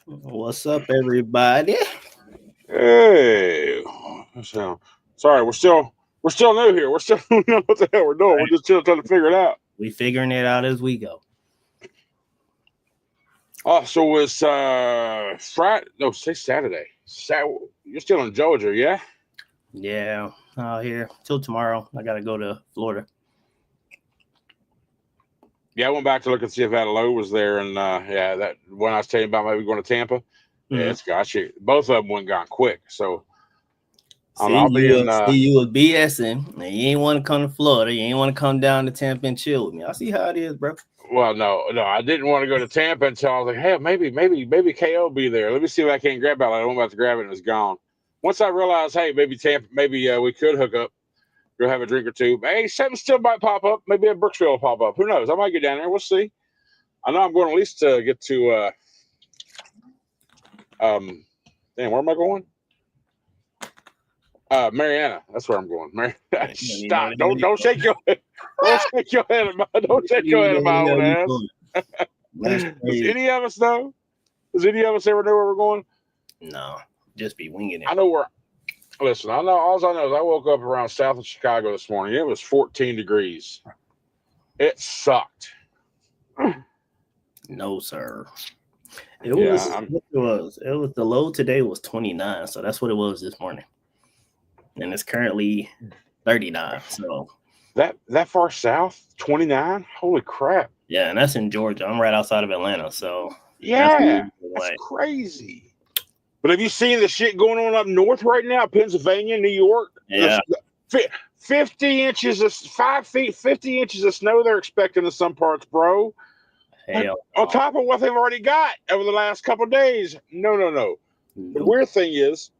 What's up, everybody? Hey, so sorry, we're still new here. We're still don't know what the hell we're doing. We're just still trying to figure it out. We figuring it out as we go. Oh, so it's Friday? No, say Saturday. You're still in Georgia, yeah? Yeah, out here till tomorrow. I gotta go to Florida. Yeah, I went back to look and see if that low was there, and yeah, that when I was telling you about maybe going to Tampa, yeah, it's got you. Both of them went gone quick, so I'll be in. You was BSing, and you ain't want to come to Florida. You ain't want to come down to Tampa and chill with me. I see how it is, bro. Well, no, I didn't want to go to Tampa until I was like, hey, maybe KO will be there. Let me see if I can't grab it. I was about to grab it and it's gone. Once I realized, hey, maybe Tampa, maybe we could hook up, go have a drink or two. Hey, something still might pop up. Maybe a Brooksville will pop up. Who knows? I might get down there. We'll see. I know I'm going at least to get to. Damn, where am I going? Mariana. That's where I'm going. Stop! Don't shake your head. Don't shake your head. Don't shake your head at my old ass. Does any of us know? Does any of us ever know where we're going? No, just be winging it. I know where. Listen, I know. All I know is I woke up around south of Chicago this morning. It was 14 degrees. It sucked. No, sir. It was the low today was 29, so that's what it was this morning, and it's currently 39. So that far south, 29. Holy crap! Yeah, and that's in Georgia. I'm right outside of Atlanta, so yeah, that's crazy. But have you seen the shit going on up north right now? Pennsylvania, New York. Yeah. 50 inches of 5 feet, 50 inches of snow they're expecting in some parts, bro. Hell. On top of what they've already got over the last couple of days. No. The weird thing is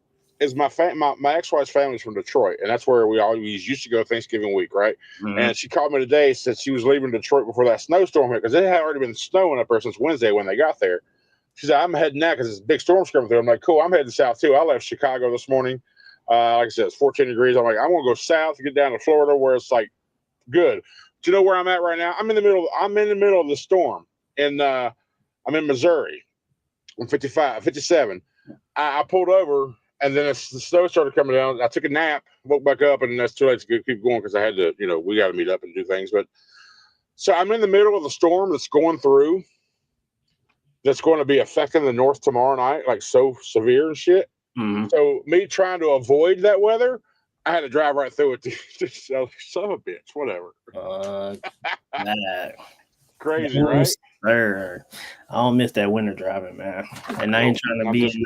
my ex-wife's family's from Detroit, and that's where we always used to go Thanksgiving week, right? Mm-hmm. And she called me today, said she was leaving Detroit before that snowstorm hit, because it had already been snowing up there since Wednesday when they got there. She said, I'm heading out because this big storm's coming through. I'm like, cool, I'm heading south too. I left Chicago this morning. Like I said, it's 14 degrees. I'm like, I'm going to go south to get down to Florida where it's like good. Do you know where I'm at right now? I'm in the middle of the storm. And I'm in Missouri. I'm 57. I pulled over, and then the snow started coming down. I took a nap, woke back up, and that's too late to keep going because I had to, we got to meet up and do things. But so I'm in the middle of the storm that's going through. That's going to be affecting the north tomorrow night, like so severe and shit. Mm-hmm. So me trying to avoid that weather, I had to drive right through it. Son of a bitch, whatever. Crazy, right? Sir. I don't miss that winter driving, man. And I ain't trying to be.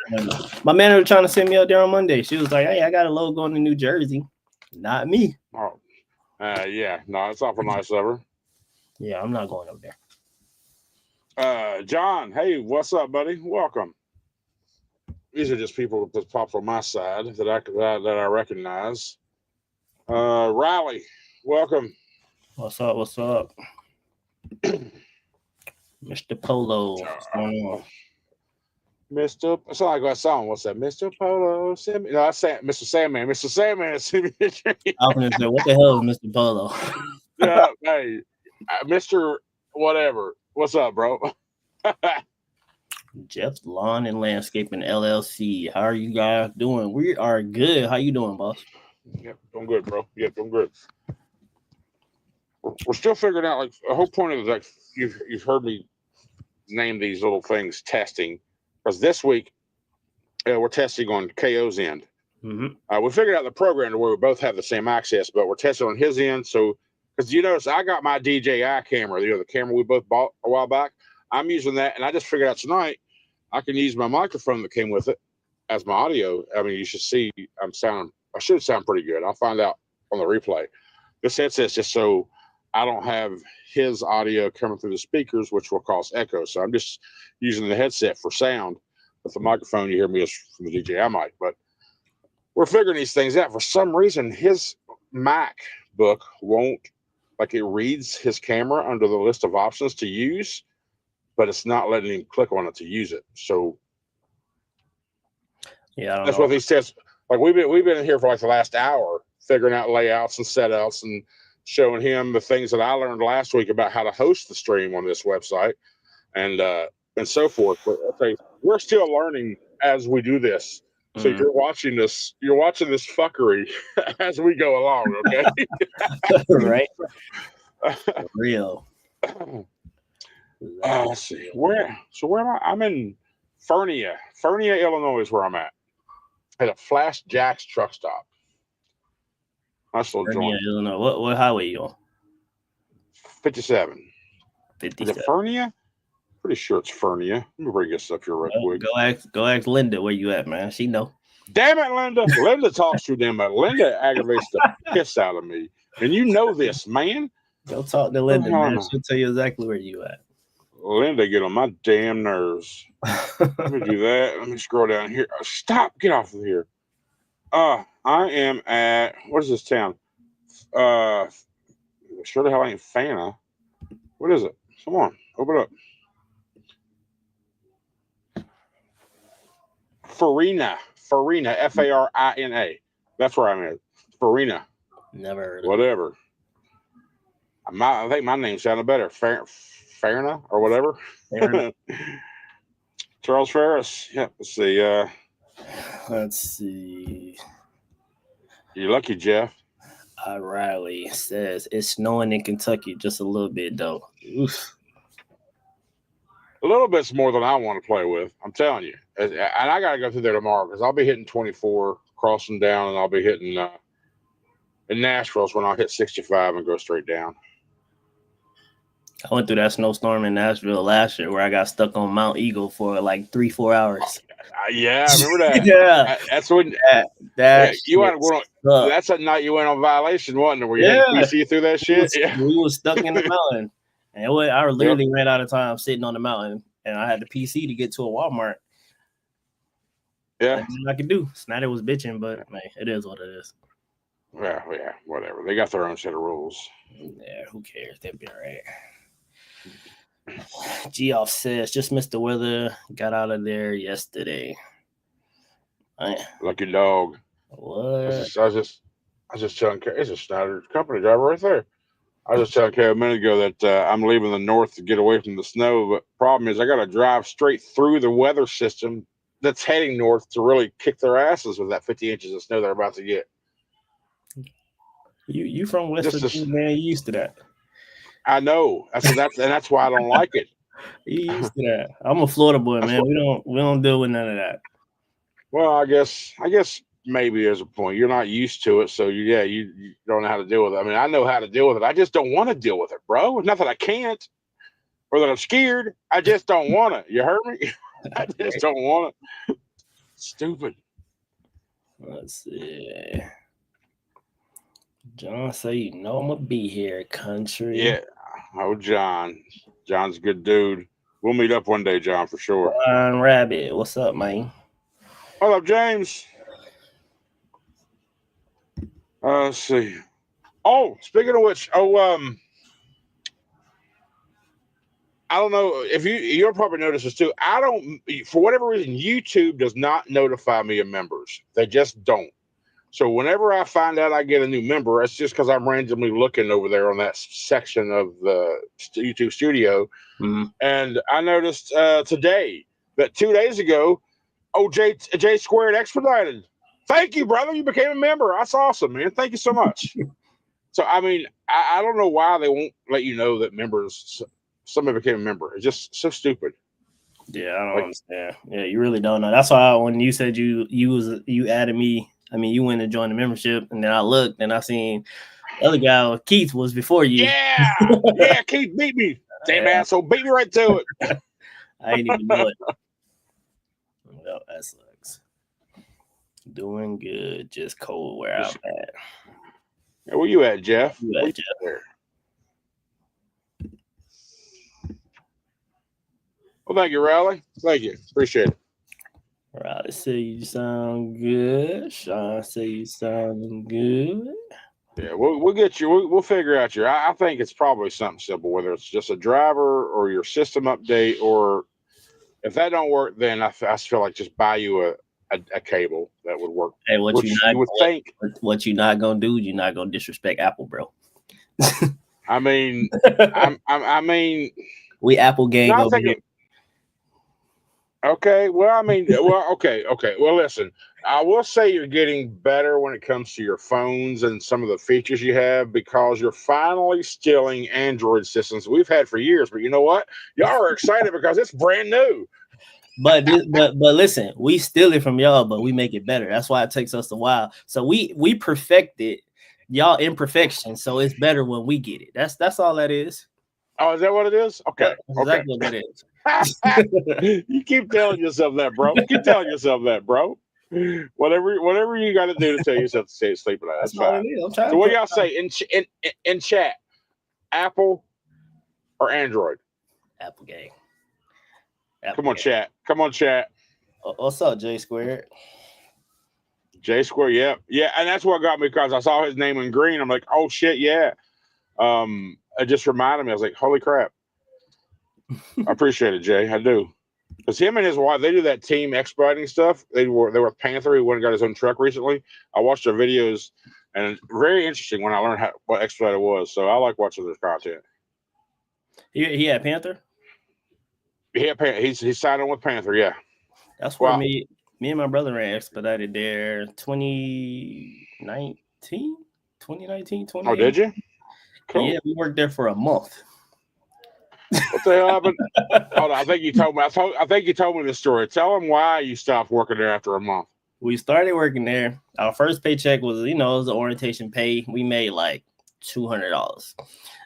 My manager was trying to send me up there on Monday. She was like, "Hey, I got a load going to New Jersey." Not me. Oh, yeah, no, it's awful nice of her. Yeah, I'm not going up there. John, hey, what's up, buddy? Welcome. These are just people that popped on my side that I recognize. Riley, welcome. What's up? Mr. Polo. Mr. It's like that song. What's that? Mr. Polo. Send me. No, I said Mr. Sandman. Mr. Sandman. Send me a drink. I was gonna say, what the hell is Mr. Polo? Yeah, hey, Mr. Whatever. What's up, bro? Jeff's Lawn and Landscaping LLC. How are you guys doing? We are good. How you doing, boss? Yep, I'm good, bro. Yep, I'm good. We're still figuring out, like, the whole point of, like, you've heard me name these little things testing, because this week we're testing on KO's end. Mm-hmm. We figured out the program where we both have the same access, but we're testing on his end. So, because you notice I got my DJI camera, the camera we both bought a while back. I'm using that, and I just figured out tonight I can use my microphone that came with it as my audio. I mean, you should see I should sound pretty good. I'll find out on the replay. This headset's just so I don't have his audio coming through the speakers, which will cause echo. So I'm just using the headset for sound. With the microphone, you hear me is from the DJI mic. But we're figuring these things out. For some reason, his MacBook won't, like, it reads his camera under the list of options to use, but it's not letting him click on it to use it. So yeah, that's what these tests. Like, we've been in here for like the last hour figuring out layouts and setouts and showing him the things that I learned last week about how to host the stream on this website. And and so forth. But okay, we're still learning as we do this. So you're watching this fuckery as we go along, okay? Right. Real. Let's see. Where am I? I'm in Fernia, Illinois is where I'm at a Flash Jack's truck stop. Nice little joint. Illinois. What highway you on? 57. 57. Is it Fernia? Pretty sure it's Fernia. Let me bring this up here real quick. Go ask Linda where you at, man. She know. Damn it, Linda. Linda talks too damn much. Linda aggravates the piss out of me. And you know this, man. Go talk to Linda, man. She'll tell you exactly where you at. Linda get on my damn nerves. Let me do that. Let me scroll down here. Stop. Get off of here. I am at, what is this town? Sure the hell ain't Fana. What is it? Come on. Open up. Farina, Farina. That's where I'm at. Farina. Never heard of whatever. I think my name sounded better. Farina or whatever. Charles Ferris. Yeah. Let's see. You're lucky, Jeff. Riley says it's snowing in Kentucky just a little bit though. Oof. A little bit's more than I want to play with. I'm telling you. And I got to go through there tomorrow because I'll be hitting 24, crossing down, and I'll be hitting in Nashville's when I'll hit 65 and go straight down. I went through that snowstorm in Nashville last year where I got stuck on Mount Eagle for like 3-4 hours. Yeah, I remember that. Yeah. That's when that's that night you went on violation, wasn't it? Where you had PC through that shit? We was stuck in the mountain. And I literally ran out of time sitting on the mountain, and I had the PC to get to a Walmart. Yeah. That's all I could do. Snyder was bitching, but man, it is what it is. Yeah, whatever. They got their own set of rules. Yeah, who cares? They'll be all right. Geoff says, just missed the weather. Got out of there yesterday. Lucky dog. What? I was just telling Kay, it's a Snyder company driver right there. I was just telling Kay a minute ago that I'm leaving the north to get away from the snow, but problem is I got to drive straight through the weather system that's heading north to really kick their asses with that 50 inches of snow they're about to get. You from West Virginia, man? You used to that. I know. That's why I don't like it. You used to that. I'm a Florida boy, man. We don't deal with none of that. Well, I guess maybe there's a point. You're not used to it, so you don't know how to deal with it. I mean, I know how to deal with it. I just don't want to deal with it, bro. It's not that I can't or that I'm scared. I just don't want it. You heard me? I just don't want it. Stupid. Let's see. John say, you know I'm gonna be here, country. Yeah. Oh, John. John's a good dude. We'll meet up one day, John, for sure. John Rabbit, what's up, man? What up, James? Let's see. Oh, speaking of which, I don't know if you'll probably notice this too. I don't, for whatever reason, YouTube does not notify me of members. They just don't. So whenever I find out I get a new member, it's just because I'm randomly looking over there on that section of the YouTube studio. Mm-hmm. And I noticed today that 2 days ago, J Squared expedited. Thank you, brother. You became a member. That's awesome, man. Thank you so much. So, I mean, I don't know why they won't let you know that somebody became a member. It's just so stupid. Yeah, I don't understand. Yeah, you really don't know. That's why when you said you added me, I mean, you went and joined the membership, and then I looked and I seen the other guy, Keith, was before you. Yeah, Keith beat me. Damn asshole, beat me right to it. I ain't even know it. No, that sucks. Doing good, just cold where I'm at. Yeah, where you at, Jeff? Where you at, Jeff? Well, thank you, Riley. Thank you. Appreciate it. Riley say you sound good. Sean say you sound good. Yeah, we'll get you. We'll figure out your. I think it's probably something simple, whether it's just a driver or your system update, or if that don't work, then I feel like just buy you a cable that would work. Hey, what you not gonna do? You're not gonna disrespect Apple, bro. I mean, I mean, we Apple gang over here. Okay. Well, I mean, well, okay. Well, listen, I will say you're getting better when it comes to your phones and some of the features you have because you're finally stealing Android systems we've had for years. But you know what? Y'all are excited because it's brand new. But listen, we steal it from y'all, but we make it better. That's why it takes us a while. So we perfected y'all imperfection, so it's better when we get it. That's all that is. Oh, is that what it is? Okay. That's Okay. exactly what that is. You keep telling yourself that, bro. Keep telling yourself that, bro. Whatever you got to do to tell yourself to stay asleep at night. That's all fine. it is. I'm trying So, what y'all say in chat? Apple or Android? Apple game. Come on, chat. Come on, chat. What's up, J Squared? J Square, yeah. And that's what got me because I saw his name in green. I'm like, oh shit, yeah. It just reminded me. I was like, holy crap. I appreciate it, Jay. I do. Because him and his wife, they do that team expediting stuff. They were with Panther. He went and got his own truck recently. I watched their videos, and it's very interesting when I learned what expediter was. So I like watching their content. He had Panther. He's signed on with Panther. Yeah, that's where me and my brother ran expedited there 2019. Oh, did you? Cool. Yeah, we worked there for a month. What the hell happened? Hold on, I think you told me. I think you told me the story. Tell them why you stopped working there after a month. We started working there. Our first paycheck was, it was an orientation pay. We made like $200.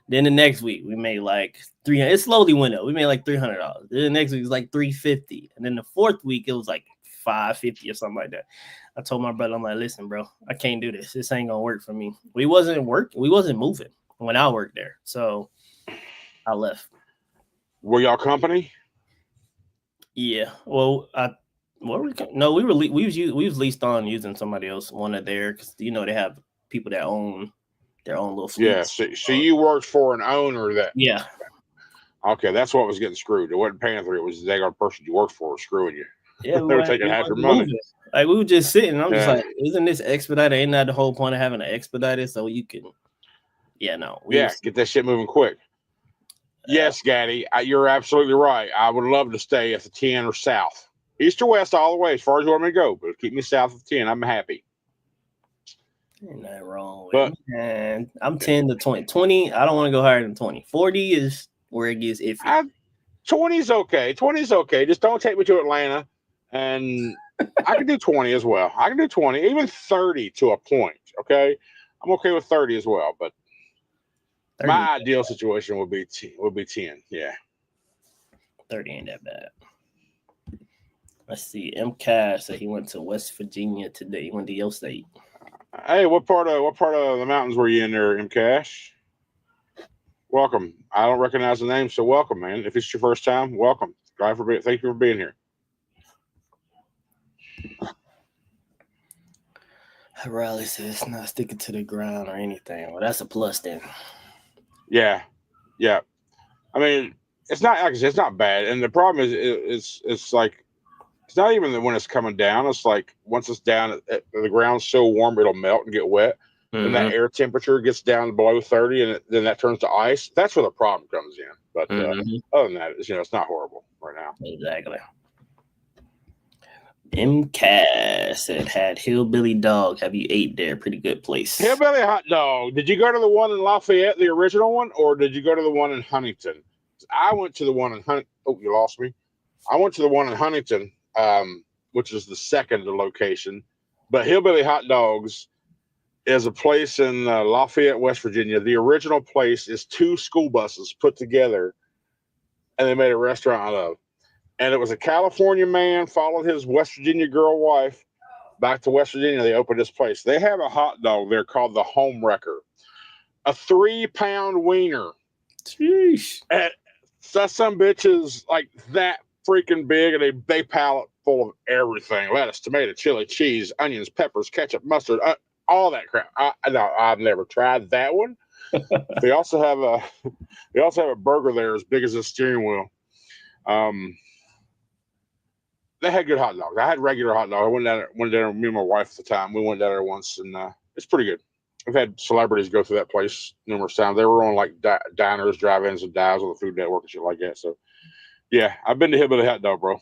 Then the next week we made like $300. It slowly went up. We made like $300. Then the next week was like $350. And then the fourth week it was like $550 or something like that. I told my brother, I'm like, listen, bro, I can't do this. This ain't gonna work for me. We wasn't moving when I worked there. So I left. Were y'all company? Yeah. Well, we was leased on using somebody else, one of their, because they have people that own their own little fleet. Yeah. So you worked for an owner that. Yeah. Okay, that's what was getting screwed. It wasn't Panther. It was the daggone person you worked for screwing you. Yeah, they were taking half your money. Like we were just sitting. I'm just like, isn't this expediter? Ain't that the whole point of having an expediter? So you can, get that shit moving quick. Yes, Gaddy, you're absolutely right. I would love to stay at the 10 or south, east or west, all the way as far as you want me to go. But keep me south of 10. I'm happy. Ain't nothing wrong with it. Man, I'm 10 to 20. 20, I don't want to go higher than 20. 40 is where it gets iffy. 20's okay. 20's okay. Just don't take me to Atlanta. And I can do 20 as well. I can do 20, even 30 to a point. Okay. I'm okay with 30 as well. But 30. My ideal situation would be 10. Yeah. 30 ain't that bad. Let's see. M. Cash said he went to West Virginia today. He went to your state. Hey, what part of the mountains were you in there, M. Cash? Welcome. I don't recognize the name, so welcome, man. If it's your first time, welcome. Thank you for being here. Riley says not sticking to the ground or anything. Well, that's a plus then. Yeah. I mean, it's not like it's not bad, and the problem is it's like it's not even when it's coming down. It's like once it's down, the ground's so warm it'll melt and get wet. And that air temperature gets down below 30, and then that turns to ice. That's where the problem comes in. But other than that, it's not horrible right now. Exactly. M. Cass said, had Hillbilly Dog. Have you ate there? Pretty good place. Hillbilly Hot Dog. Did you go to the one in Lafayette, the original one, or did you go to the one in Huntington? I went to the one in Huntington. Oh, you lost me. I went to the one in Huntington, which is the second location. But Hillbilly Hot Dogs is a place in Lafayette, West Virginia. The original place is 2 school buses put together, and they made a restaurant out of. And it was a California man followed his West Virginia girl wife back to West Virginia. They opened this place. They have a hot dog there called the Home Wrecker, a 3-pound wiener. Sheesh. And some bitches like that freaking big, and they pallet full of everything: lettuce, tomato, chili, cheese, onions, peppers, ketchup, mustard. All that crap. I've never tried that one. They also have a burger there as big as a steering wheel. They had good hot dogs. I had regular hot dogs. I went down there with me and my wife at the time. We went down there once, and it's pretty good. I've had celebrities go through that place numerous times. They were on like diners, drive-ins, and dives on the Food Network and shit like that. So, yeah, I've been to Hillbilly Hot Dog, bro.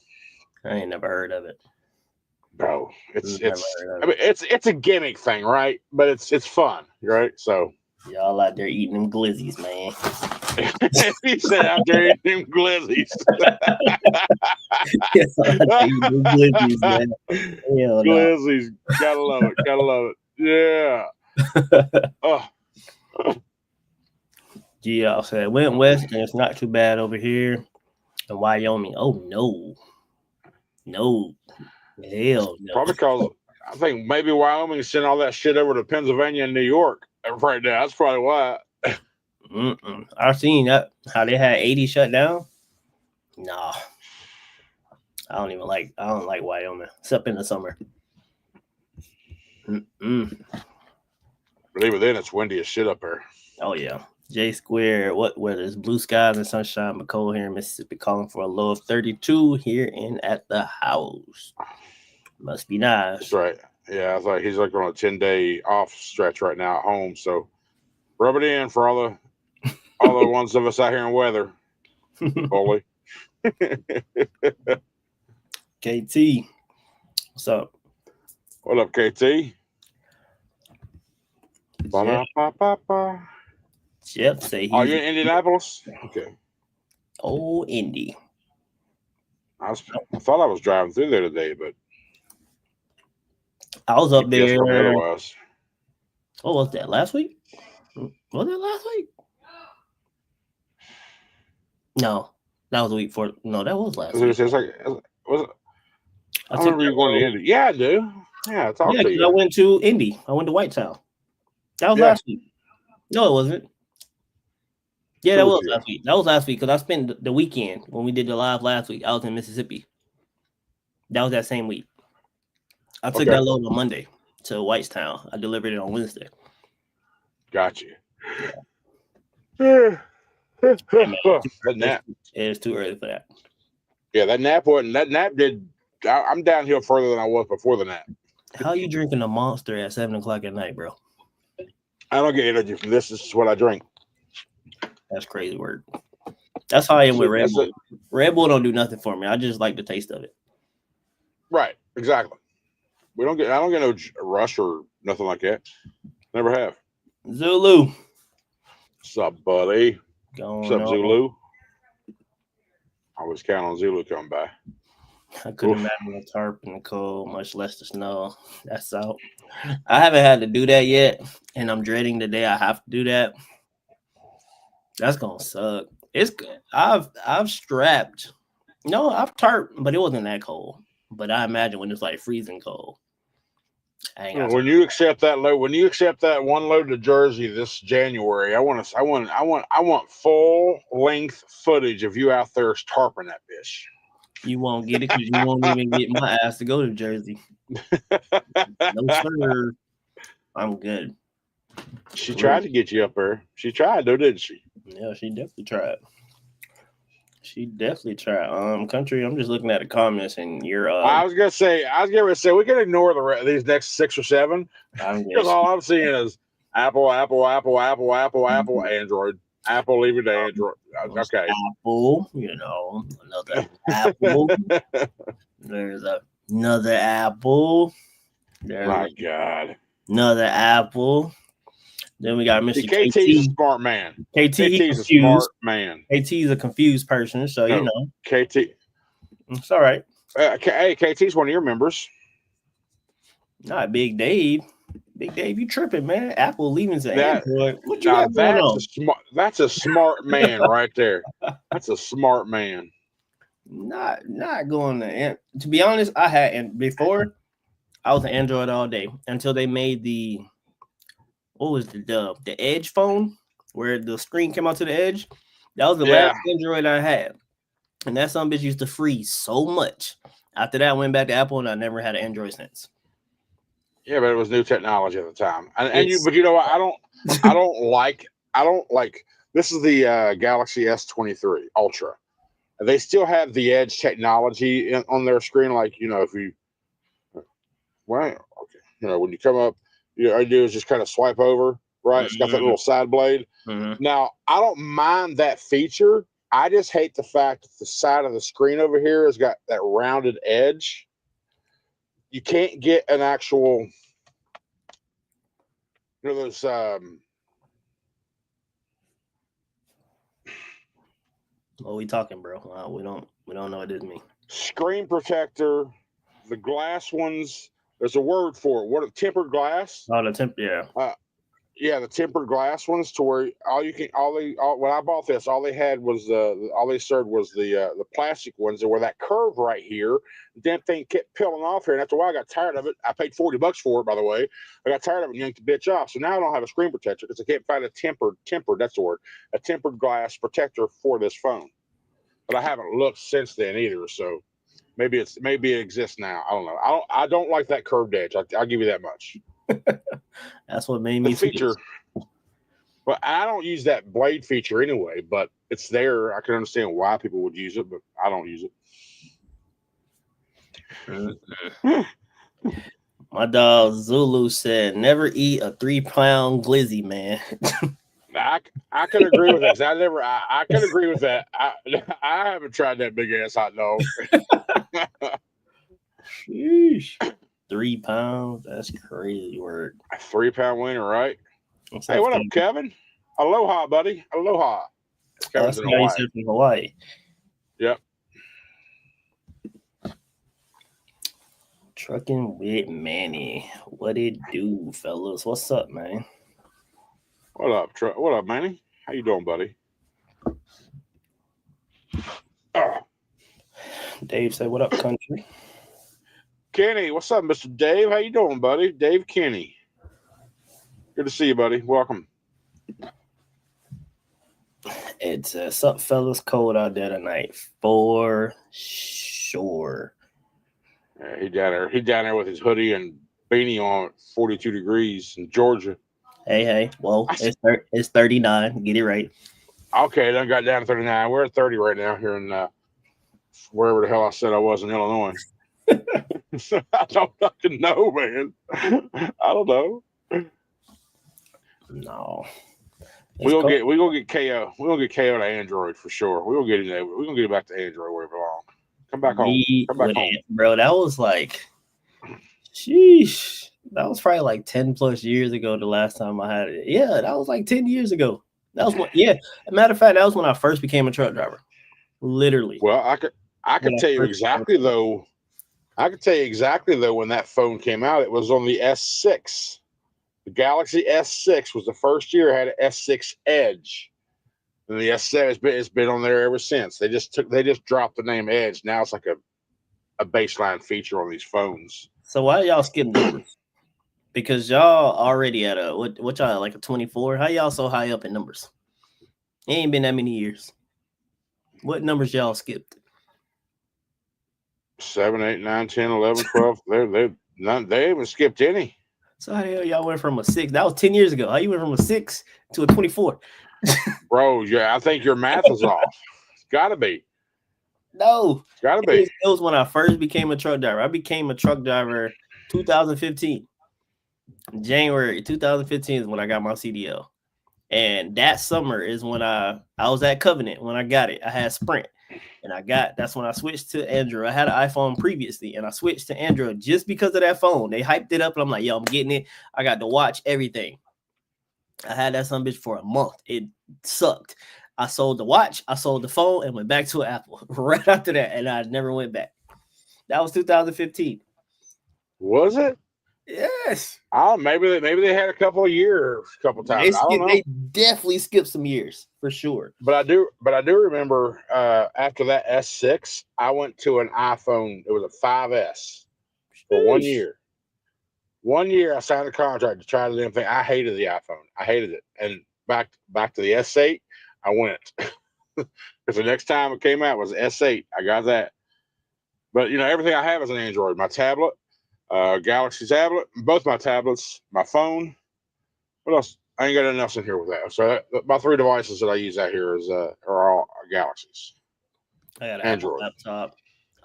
I ain't never heard of it. Bro, it's a gimmick thing, right? But it's fun, right? So y'all out there eating them glizzies, man. He said out there eating them glizzies. Glizzies, man. Glizzies, gotta love it, gotta love it. Yeah. Oh. Yeah, I said went west and it's not too bad over here in Wyoming. Oh no, hell no. Probably because I think maybe Wyoming sent all that shit over to Pennsylvania and New York right now. That's probably why. I've seen that how they had 80 shut down. Nah, I don't like Wyoming except in the summer. But even then, it's windy as shit up there. Oh yeah. J Square, where there's blue skies and sunshine, but cold here in Mississippi, calling for a low of 32 here in at the house. Must be nice. That's right. Yeah, I was like, he's like on a 10-day off stretch right now at home. So rub it in for all the ones of us out here in weather. Bully. KT, what's up? What up, KT? Jeff say he's. Are you in Indianapolis? Okay. Oh, Indy. I thought I was driving through there today, but I was up there. Otherwise. What was that? Last week? Was it last week? No, that was the week before. No, that was last week. I remember you going to Indy. Yeah, I do. Yeah, to you. I went to Indy. I went to Whitetown. That was last week. No, it wasn't. Yeah, that was last week. That was last week because I spent the weekend when we did the live last week. I was in Mississippi. That was that same week. I took that load on Monday to Whitestown. I delivered it on Wednesday. Gotcha. Yeah. That nap. It's too early for that. Yeah, that nap did. I'm downhill further than I was before the nap. How are you drinking a Monster at 7 o'clock at night, bro? I don't get energy from this. This is what I drink. That's crazy work. That's how I am with Red Bull. Red Bull don't do nothing for me. I just like the taste of it. Right. Exactly. I don't get no rush or nothing like that. Never have. Zulu. What's up, buddy? What's up, Zulu? I always count on Zulu coming by. I couldn't imagine the tarp in the cold, much less the snow. That's out. I haven't had to do that yet, and I'm dreading the day I have to do that. That's gonna suck. It's good. I've strapped. No, I've tarped, but it wasn't that cold. But I imagine when it's like freezing cold. When you accept that load, when you accept that one load to Jersey this January, I want full length footage of you out there tarping that bitch. You won't get it because you won't even get my ass to go to Jersey. No sir, I'm good. She tried to get you up there. She tried though, didn't she? Yeah, she definitely tried. Country, I'm just looking at the comments and you're. I was gonna say we can ignore these next 6 or 7 because all I'm seeing is Apple, Android. Apple, leave it to Android. Okay. Apple, another Apple. There's another Apple. My God. Another Apple. Then we got Mr. KT's a smart man. KT's a smart man. KT's a confused person, so KT. It's all right. Hey, KT's one of your members. Not Big Dave. Big Dave, you tripping, man. Apple leaving to Android. What you got going on? That's a smart man right there. That's a smart man. Not going to be honest, I had, and before I was an Android all day until they made the Edge phone where the screen came out to the edge. That was the last Android I had. And that son bitch used to freeze so much. After that, I went back to Apple and I never had an Android since. Yeah, but it was new technology at the time. But you know what? I don't like this is the Galaxy S23 Ultra. They still have the Edge technology on their screen. Like, if you, when you come up, all you do is just kind of swipe over, right? It's got that little side blade. Mm-hmm. Now, I don't mind that feature. I just hate the fact that the side of the screen over here has got that rounded edge. You can't get an actual, those What we talking, bro? We don't know what this means. Screen protector, the glass ones. There's a word for it. What, a tempered glass? Oh, the Yeah, the tempered glass ones, to where when I bought this, all they had was all they served was the plastic ones that were that curve right here. The damn thing kept peeling off here, and after a while, I got tired of it. I paid $40 for it, by the way. I got tired of it and yanked the bitch off. So now I don't have a screen protector because I can't find a tempered. That's the word. A tempered glass protector for this phone. But I haven't looked since then either. So maybe it exists now. I don't know. I don't like that curved edge. I'll give you that much. That's what made me feature. Well, I don't use that blade feature anyway, but it's there. I can understand why people would use it, but I don't use it. My dog Zulu said, "Never eat a 3-pound glizzy, man." I can agree with that. I can agree with that. I haven't tried that big ass hot dog. Sheesh. 3 pounds? That's crazy word. A 3-pound winner, right? Hey, what up, Kevin? Aloha, buddy. Aloha. Kevin's in Hawaii. From Hawaii. Yep. Trucking with Manny. What it do, fellas? What's up, man? What up, Manny? How you doing, buddy? Dave said, "What up, country?" Kenny, what's up, Mr. Dave? How you doing, buddy? Dave Kenny. Good to see you, buddy. Welcome. It says, "Sup, fellas? Cold out there tonight, for sure." Yeah, he down there with his hoodie and beanie on, 42 degrees in Georgia. Hey. Well, it's 39. Get it right. Okay, then got down to 39. We're at 30 right now here in wherever the hell I said I was in Illinois. I don't fucking know, man. I don't know. No. We gonna get KO. We gonna get KO to Android for sure. We gonna get it. We gonna get it back to Android wherever long. Come back home. Come back home, bro. That was like, sheesh. That was probably like 10 plus years ago. The last time I had it. Yeah, that was like 10 years ago. That was what. Yeah. As a matter of fact, that was when I first became a truck driver. Literally. Well, I can tell you exactly though. I can tell you exactly though when that phone came out. It was on the S6. The Galaxy S6 was the first year it had an S6 Edge, and the S7 it's been on there ever since. They just dropped the name Edge. Now it's like a baseline feature on these phones. So why y'all skip numbers? Because y'all already at a what y'all like a 24? How y'all so high up in numbers? It ain't been that many years. What numbers y'all skipped? 7, 8, 9, 10, 11, 12. They haven't skipped any. So how the hell y'all went from a 6? That was 10 years ago. How you went from a 6 to a 24? Bro, yeah, I think your math is off. It's gotta be. No. It's gotta be. It was when I first became a truck driver. I became a truck driver 2015. January 2015 is when I got my CDL. And that summer is when I was at Covenant when I got it. I had Sprint. And that's when I switched to Android. I had an iPhone previously, and I switched to Android just because of that phone. They hyped it up, and I'm like, yo, I'm getting it. I got to watch everything. I had that son bitch for a month. It sucked. I sold the watch, I sold the phone, and went back to Apple right after that, and I never went back. That was 2015. Was it? Yes. Oh, maybe they had a couple times. I don't know. They definitely skipped some years for sure. But I do remember after that S6, I went to an iPhone. It was a 5S for 1 year. 1 year, I signed a contract to try the damn thing. I hated the iPhone. I hated it. And back to the S8, I went because the next time it came out was S8. I got that. But everything I have is an Android. My tablet. Galaxy tablet, both my tablets, my phone. What else? I ain't got anything else in here with that. So my 3 devices that I use out here are all Galaxies. I got an Android laptop.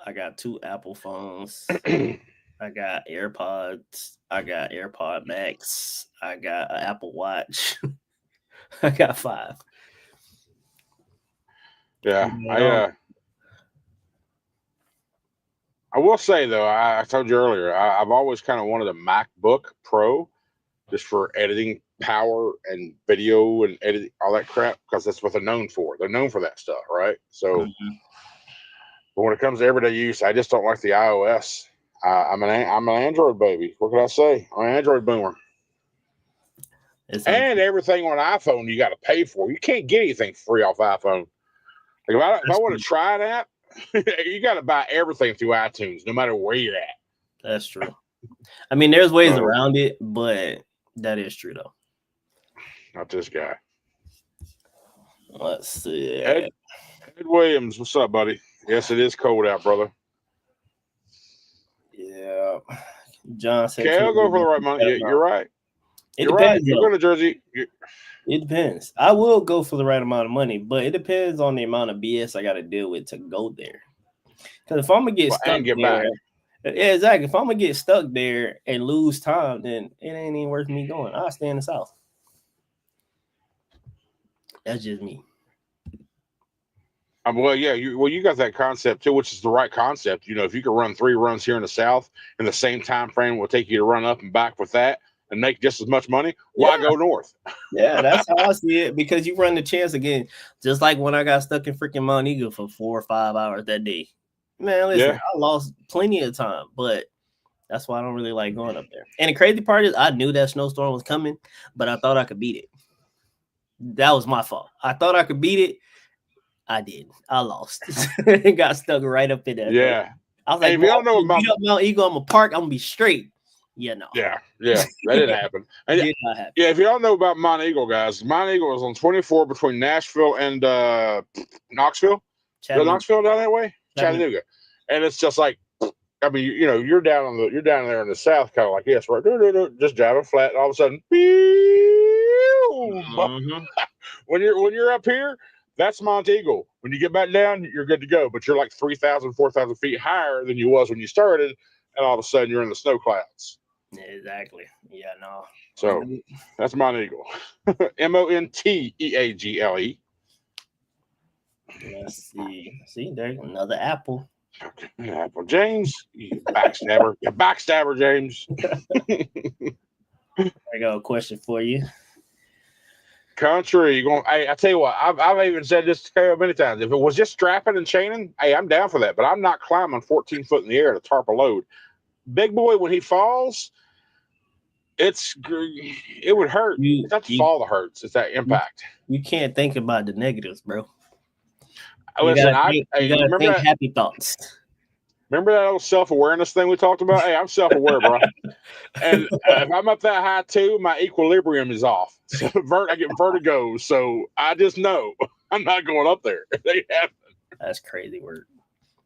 I got 2 Apple phones. I got AirPods. I got AirPod Max. I got an Apple Watch. I got 5. Yeah, I will say though, I told you earlier, I've always kind of wanted a MacBook Pro just for editing power and video and editing all that crap, because that's what they're known for. They're known for that stuff, right? So, but when it comes to everyday use, I just don't like the iOS. I'm an Android baby. What can I say? I'm an Android boomer. And everything on iPhone you got to pay for. You can't get anything free off iPhone. Like if I want to try an app, you got to buy everything through iTunes, no matter where you're at. That's true. I mean, there's ways around it, but that is true though. Not this guy. Let's see. Ed Williams, what's up, buddy? Yes, it is cold out, brother. Yeah. John said, okay, I'll go for the right money. You're right. You're right. You're going to Jersey. It depends. I will go for the right amount of money, but it depends on the amount of BS I got to deal with to go there. Because if I'm gonna get stuck there, back. Yeah, exactly. If I'm gonna get stuck there and lose time, then it ain't even worth me going. I'll stay in the South. That's just me. Well, yeah, you got that concept too, which is the right concept. You know, if you could run 3 runs here in the South in the same time frame will take you to run up and back with that and make just as much money, why go north? Yeah, that's how I see it, because you run the chance again, just like when I got stuck in freaking Mount Eagle for 4 or 5 hours that day. Man, listen, I lost plenty of time, but that's why I don't really like going up there. And the crazy part is I knew that snowstorm was coming, but I thought I could beat it. That was my fault. I thought I could beat it. I did. I lost. Got stuck right up in there. Yeah. I was like, if y'all know about Mount Eagle, I'm gonna park. I'm gonna be straight. Yeah, no. Yeah, that didn't happen. And did not happen. Yeah, if y'all know about Mount Eagle, guys, Mount Eagle is on 24 between Nashville and Knoxville. Knoxville down that way, Chattanooga, and it's just like, I mean, you know, you're down there in the South, kind of like this, right? Just driving flat, and all of a sudden, when you're up here, that's Mount Eagle. When you get back down, you're good to go, but you're like 3,000, 4,000 feet higher than you was when you started, and all of a sudden you're in the snow clouds. Exactly. Yeah, no. So that's Mount Eagle. MONTEAGLE. Let's see. See, there's another apple. Okay, apple. James, you backstabber. You backstabber, James. I got a question for you. Country, I tell you what, I've even said this to KO many times. If it was just strapping and chaining, hey, I'm down for that. But I'm not climbing 14 foot in the air to tarp a load. Big boy, when he falls, it would hurt. It's not the fall that hurts; it's that impact. You can't think about the negatives, bro. Listen, you gotta think happy thoughts. Remember that old self-awareness thing we talked about? Hey, I'm self-aware, bro. And if I'm up that high too, my equilibrium is off. So I get vertigo. So I just know I'm not going up there. They happen. That's crazy work.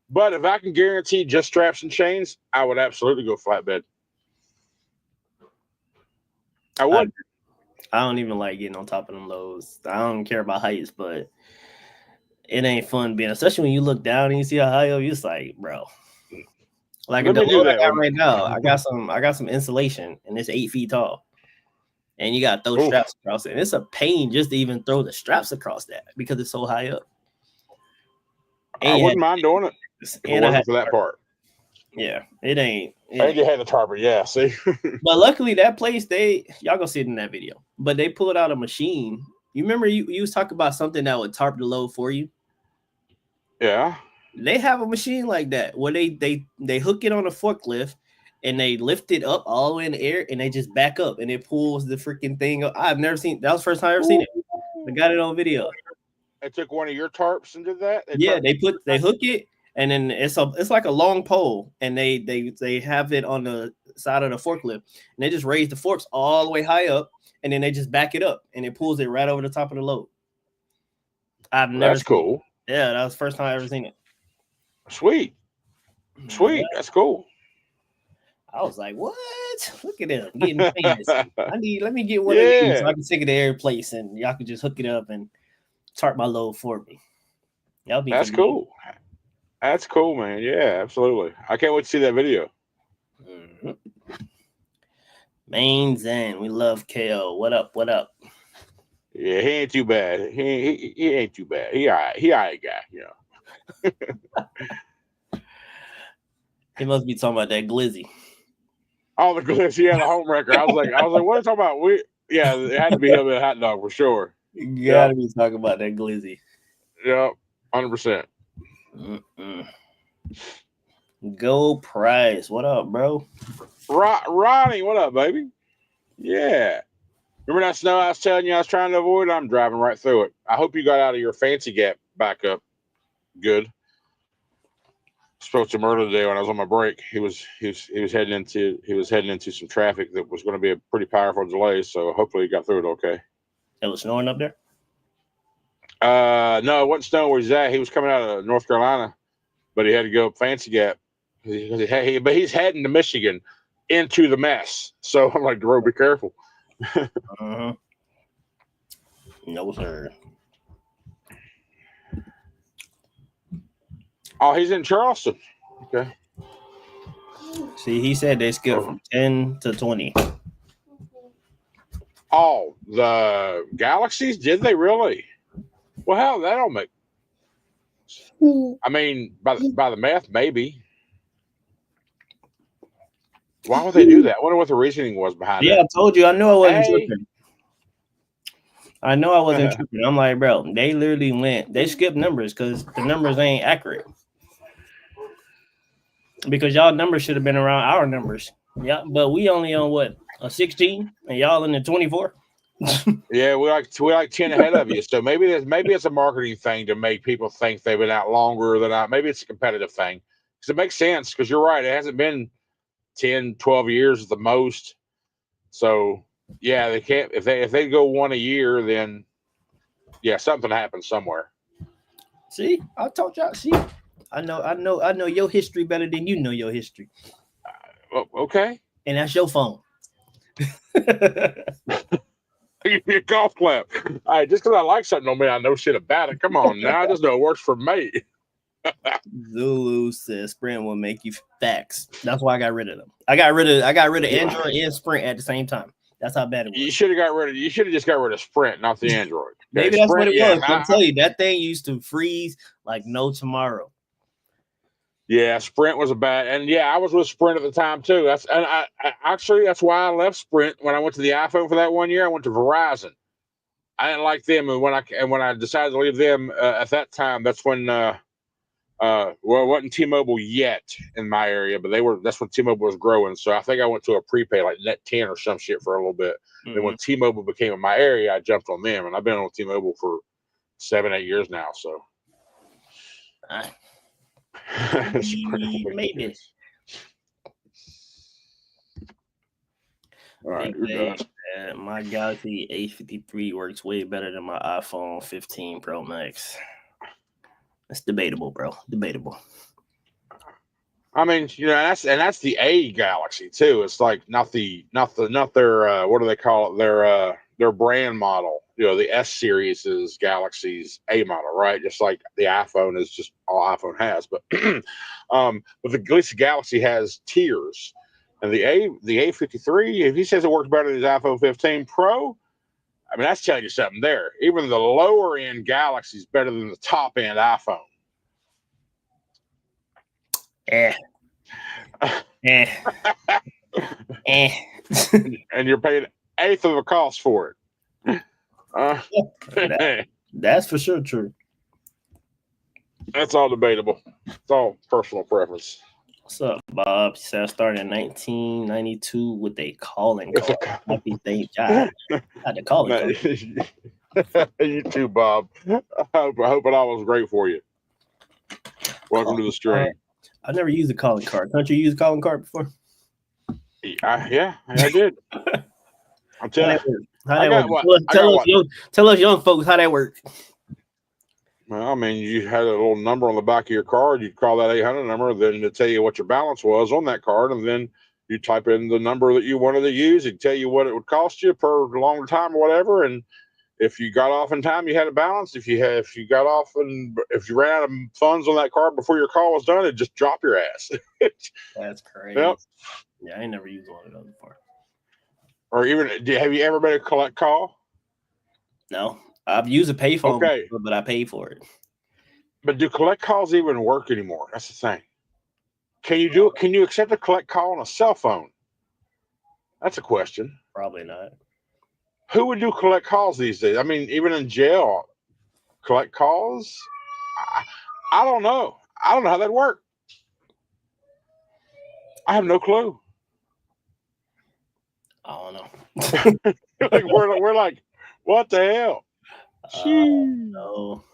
But if I can guarantee just straps and chains, I would absolutely go flatbed. I would. I don't even like getting on top of them lows. I don't care about heights, but it ain't fun being, especially when you look down and you see how high up. You're just like, bro. Like the load I got right now, I got some insulation, and it's 8 feet tall, and you got to throw straps across it. And it's a pain just to even throw the straps across that because it's so high up. I wouldn't mind doing it. And I had for that part. Yeah, it ain't. And you had the tarper, yeah. See, but luckily that place, y'all gonna see it in that video. But they pulled out a machine. You remember you was talking about something that would tarp the load for you? Yeah. They have a machine like that where they hook it on a forklift and they lift it up all the way in the air and they just back up and it pulls the freaking thing up. I've never seen that. Was the first time I ever seen it. I got it on video. They took one of your tarps and did that? They hook it and then it's like a long pole and they have it on the side of the forklift and they just raise the forks all the way high up and then they just back it up and it pulls it right over the top of the load. I've never That's cool. Yeah, that was the first time I ever seen it. Sweet. Yeah. That's cool. I was like, what? Look at him getting famous. Let me get one of these so I can take it to every place and y'all can just hook it up and tarp my load for me. That's cool. That's cool, man. Yeah, absolutely. I can't wait to see that video. Main Zen, we love KO. What up? Yeah, he ain't too bad. He ain't too bad. He all right. He all right guy, you know. He must be talking about that glizzy. Oh, the glitch, yeah, the home wrecker. I was like, what are you talking about? Yeah, it had to be him and a hot dog for sure. You gotta be talking about that glizzy. Yep, 100%. Go Price. What up, bro? Ronnie, what up, baby? Yeah. Remember that snow I was telling you I was trying to avoid? I'm driving right through it. I hope you got out of your fancy gap back up. Good. Spoke to him earlier today when I was on my break. He was heading into some traffic that was going to be a pretty powerful delay. So hopefully he got through it okay. It was snowing up there? No, it wasn't snowing where he's at. He was coming out of North Carolina, but he had to go up Fancy Gap. But he's heading to Michigan into the mess. So I'm like, bro, be careful. No, sir. Oh, he's in Charleston. Okay. See, he said they skipped from 10 to 20. Oh, the Galaxies? Did they really? Well, hell, that don't make. I mean, by the math, maybe. Why would they do that? I wonder what the reasoning was behind it. Yeah, I told you. I knew I wasn't tripping. I know I wasn't tripping. I'm like, bro, they literally they skipped numbers because the numbers ain't accurate. Because y'all numbers should have been around our numbers. Yeah, but we only on what, a 16, and y'all in the 24. Yeah, we like 10 ahead of you. So maybe it's a marketing thing to make people think they've been out longer than out. Maybe it's a competitive thing because it makes sense. Because you're right, it hasn't been 10, 12 years at the most. So yeah, they can't if they go one a year, then yeah, something happens somewhere. See, I told y'all. See, I know your history better than you know your history. Okay, and that's your phone. Give me a golf clap. All right, just because I like something don't mean I know shit about it. Come on now, I just know it works for me. Zulu says Sprint will make you facts. That's why I got rid of them. I got rid of Android and Sprint at the same time. That's how bad it was. You should have just got rid of Sprint, not the Android. Okay? Maybe that's Sprint, what it was. I'll tell you, that thing used to freeze like no tomorrow. Yeah, Sprint was a bad, and yeah, I was with Sprint at the time too. That's why I left Sprint when I went to the iPhone for that 1 year. I went to Verizon. I didn't like them, and when I decided to leave them at that time, that's when it wasn't T-Mobile yet in my area, but that's when T-Mobile was growing. So I think I went to a prepaid like Net 10 or some shit for a little bit. Mm-hmm. Then when T-Mobile became in my area, I jumped on them, and I've been on T-Mobile for 7-8 years now. So. Maybe. All right, my Galaxy A53 works way better than my iPhone 15 Pro Max. It's debatable, bro. Debatable. I mean, that's the A Galaxy too. It's like not their what do they call it? Their brand model. The S series is Galaxy's A model, right? Just like the iPhone is just all iPhone has. But at least the Galaxy has tiers. And the A53, if he says it works better than his iPhone 15 Pro, I mean, that's telling you something there. Even the lower end Galaxy is better than the top end iPhone. And you're paying 1/8 of the cost for it. That's for sure true. That's all debatable. It's all personal preference. What's up, Bob? He said I started in 1992 with a calling card. Happy thank God. I had to call it. You too, Bob. I hope it all was great for you. Welcome to the stream. I've never used a calling card. Don't you use a calling card before? Yeah, I did. I'm telling you. Tell us young folks how that works. Well, I mean, you had a little number on the back of your card. You'd call that 800 number, then to tell you what your balance was on that card, and then you type in the number that you wanted to use. It'd tell you what it would cost you per longer time or whatever. And if you got off in time, you had a balance. If you got off and if you ran out of funds on that card before your call was done, it'd just drop your ass. That's crazy. Yep. Yeah, I ain't never used one of those before. Or even, have you ever made a collect call? No, I've used a payphone, Okay. before, but I paid for it. But do collect calls even work anymore? That's the thing. Can you do it? Can you accept a collect call on a cell phone? That's a question. Probably not. Who would do collect calls these days? I mean, even in jail, collect calls? I don't know. I don't know how that works. I have no clue. I don't know. Like we're like, what the hell? No.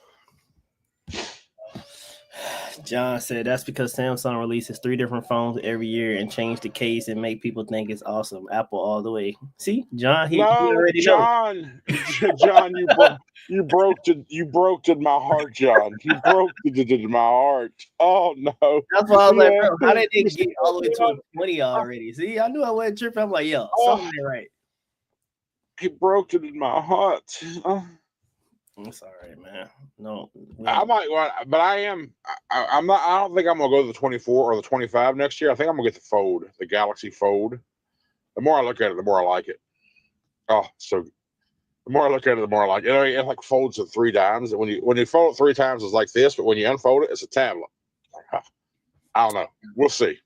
John said that's because Samsung releases 3 different phones every year and change the case and make people think it's awesome. Apple all the way. See, John, he already John, John, you broke my heart, John. You broke my heart. Oh no. That's why I was like, bro, how did they get all the way to 20 already? See, I knew I wasn't tripping. I'm like, yo, something ain't right. He broke it in my heart. It's all right, man. No, I might, but I'm not. I don't think I'm gonna go to the 24 or the 25 next year. I think I'm gonna get the Fold, the Galaxy Fold. The more I look at it, the more I like it. Oh, so the more I look at it, the more I like it. It like folds it 3 times. And when you fold it 3 times, it's like this. But when you unfold it, it's a tablet. I don't know. We'll see.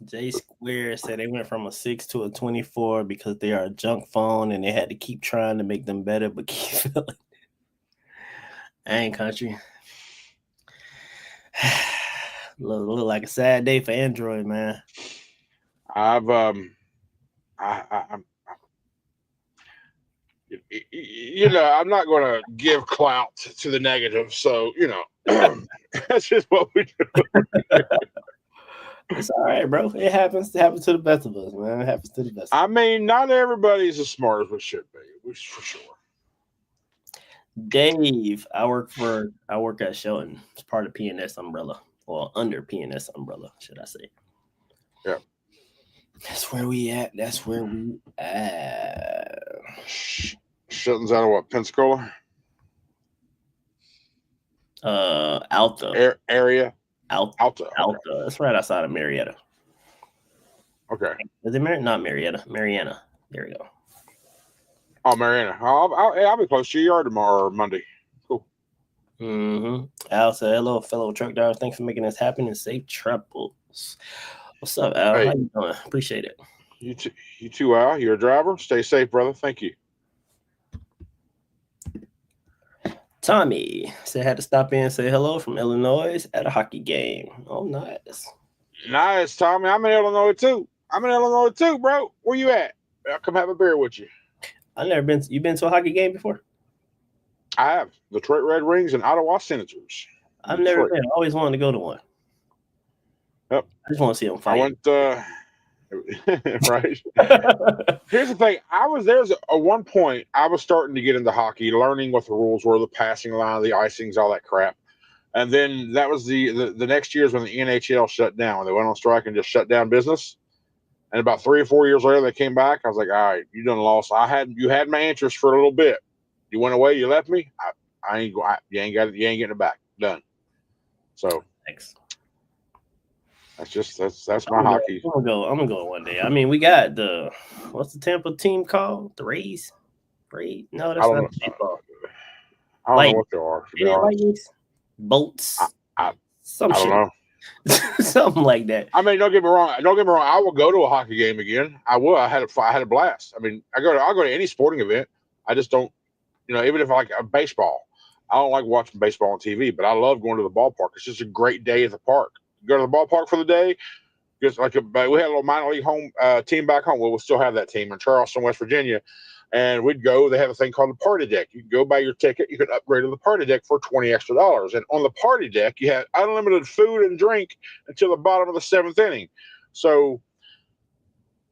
J Square said they went from a 6 to a 24 because they are a junk phone and they had to keep trying to make them better, but keep failing. Ain't country. Look like a sad day for Android, man. I'm not going to give clout to the negative, so that's just what we do. It's all right, bro. It happens. It happens to the best of us, man. It happens to the best. I mean, not everybody's as smart as we should be, for sure. Dave, I work at Shelton. It's part of PNS umbrella, or under PNS umbrella, should I say? Yeah. That's where we at. Shelton's out of what, Pensacola? Alta. Area. Alta. That's right outside of Marietta. Okay. Is it not Marietta? Mariana. There we go. Oh, Mariana. I'll be close to your yard tomorrow or Monday. Cool. Mm-hmm. Al said, hello, fellow truck drivers. Thanks for making this happen and safe travels. What's up, Al? How you doing? Appreciate it. You too, Al. You're a driver. Stay safe, brother. Thank you. Tommy said, had to stop in and say hello from Illinois at a hockey game. Oh, nice. Nice, Tommy. I'm in Illinois, too. Bro. Where you at? I'll come have a beer with you. I've never been. You been to a hockey game before? I have. Detroit Red Wings and Ottawa Senators. I've never been. I always wanted to go to one. Yep. I just want to see them fight. I went, right. Here's the thing. There's a one point I was starting to get into hockey, learning what the rules were, the passing line, the icings, all that crap. And then that was the next year's when the NHL shut down. They went on strike and just shut down business. And about 3 or 4 years later, they came back. I was like, all right, you done lost. You had my interest for a little bit. You went away. You left me. You ain't getting it back. Done. So thanks. That's my hockey. I'm gonna go one day. I mean, we got what's the Tampa team called? The Rays? No, that's not baseball. I don't know what they are. Lightnings? Bolts? I don't know. Something like that. I mean, don't get me wrong. I will go to a hockey game again. I will. I had a blast. I mean, I'll go to any sporting event. I just don't, even if I like a baseball, I don't like watching baseball on TV, but I love going to the ballpark. It's just a great day at the park. Go to the ballpark for the day. Just we had a little minor league home team back home. We'll still have that team in Charleston, West Virginia. And we'd go. They have a thing called the party deck. You can go buy your ticket. You can upgrade to the party deck for $20 extra. And on the party deck, you have unlimited food and drink until the bottom of the 7th inning. So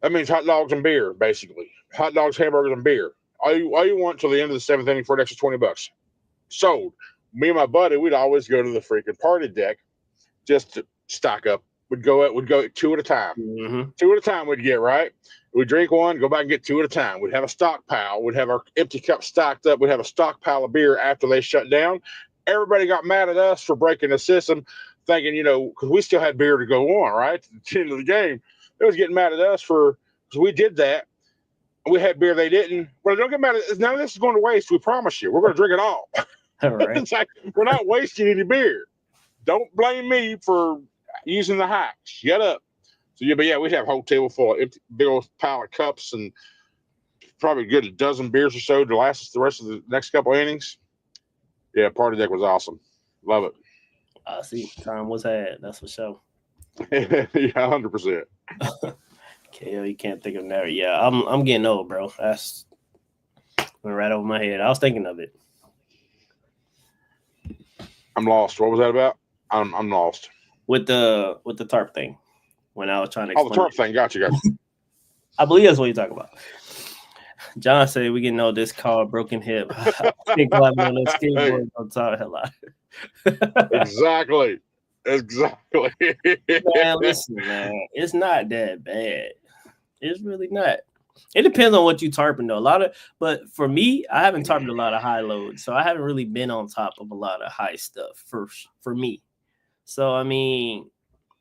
that means hot dogs and beer, basically. Hot dogs, hamburgers, and beer. All you want till the end of the 7th inning for an extra $20. So me and my buddy, we'd always go to the freaking party deck just to stock up. We'd go 2 at a time. Mm-hmm. 2 at a time we'd get, right? We'd drink one, go back and get 2 at a time. We'd have a stockpile. We'd have our empty cups stocked up. We'd have a stockpile of beer after they shut down. Everybody got mad at us for breaking the system, thinking, because we still had beer to go on, right? At the end of the game. They was getting mad at us because we did that. We had beer they didn't. Well, don't get mad. None of this is going to waste. We promise you. We're going to drink it all. All right. It's like, we're not wasting any beer. Don't blame me for using the hacks. Shut up. So yeah, but yeah, we'd have a whole table full of empty, big old pile of cups and probably a good dozen beers or so to last us the rest of the next couple innings. Yeah, party deck was awesome. Love it. I see. Time was had. That's for sure. Yeah, 100%. KO, you can't think of that. Yeah, I'm getting old, bro. That's went right over my head. I was thinking of it. I'm lost. What was that about? I'm lost. With the tarp thing. When I was trying to explain the tarp thing. Gotcha. I believe that's what you're talking about. John said we can know this called broken hip. Stick climbing on those skateboards on top. Exactly. Man, listen, man, it's not that bad. It's really not. It depends on what you tarping though. But for me, I haven't tarped a lot of high loads, so I haven't really been on top of a lot of high stuff for me. So I mean,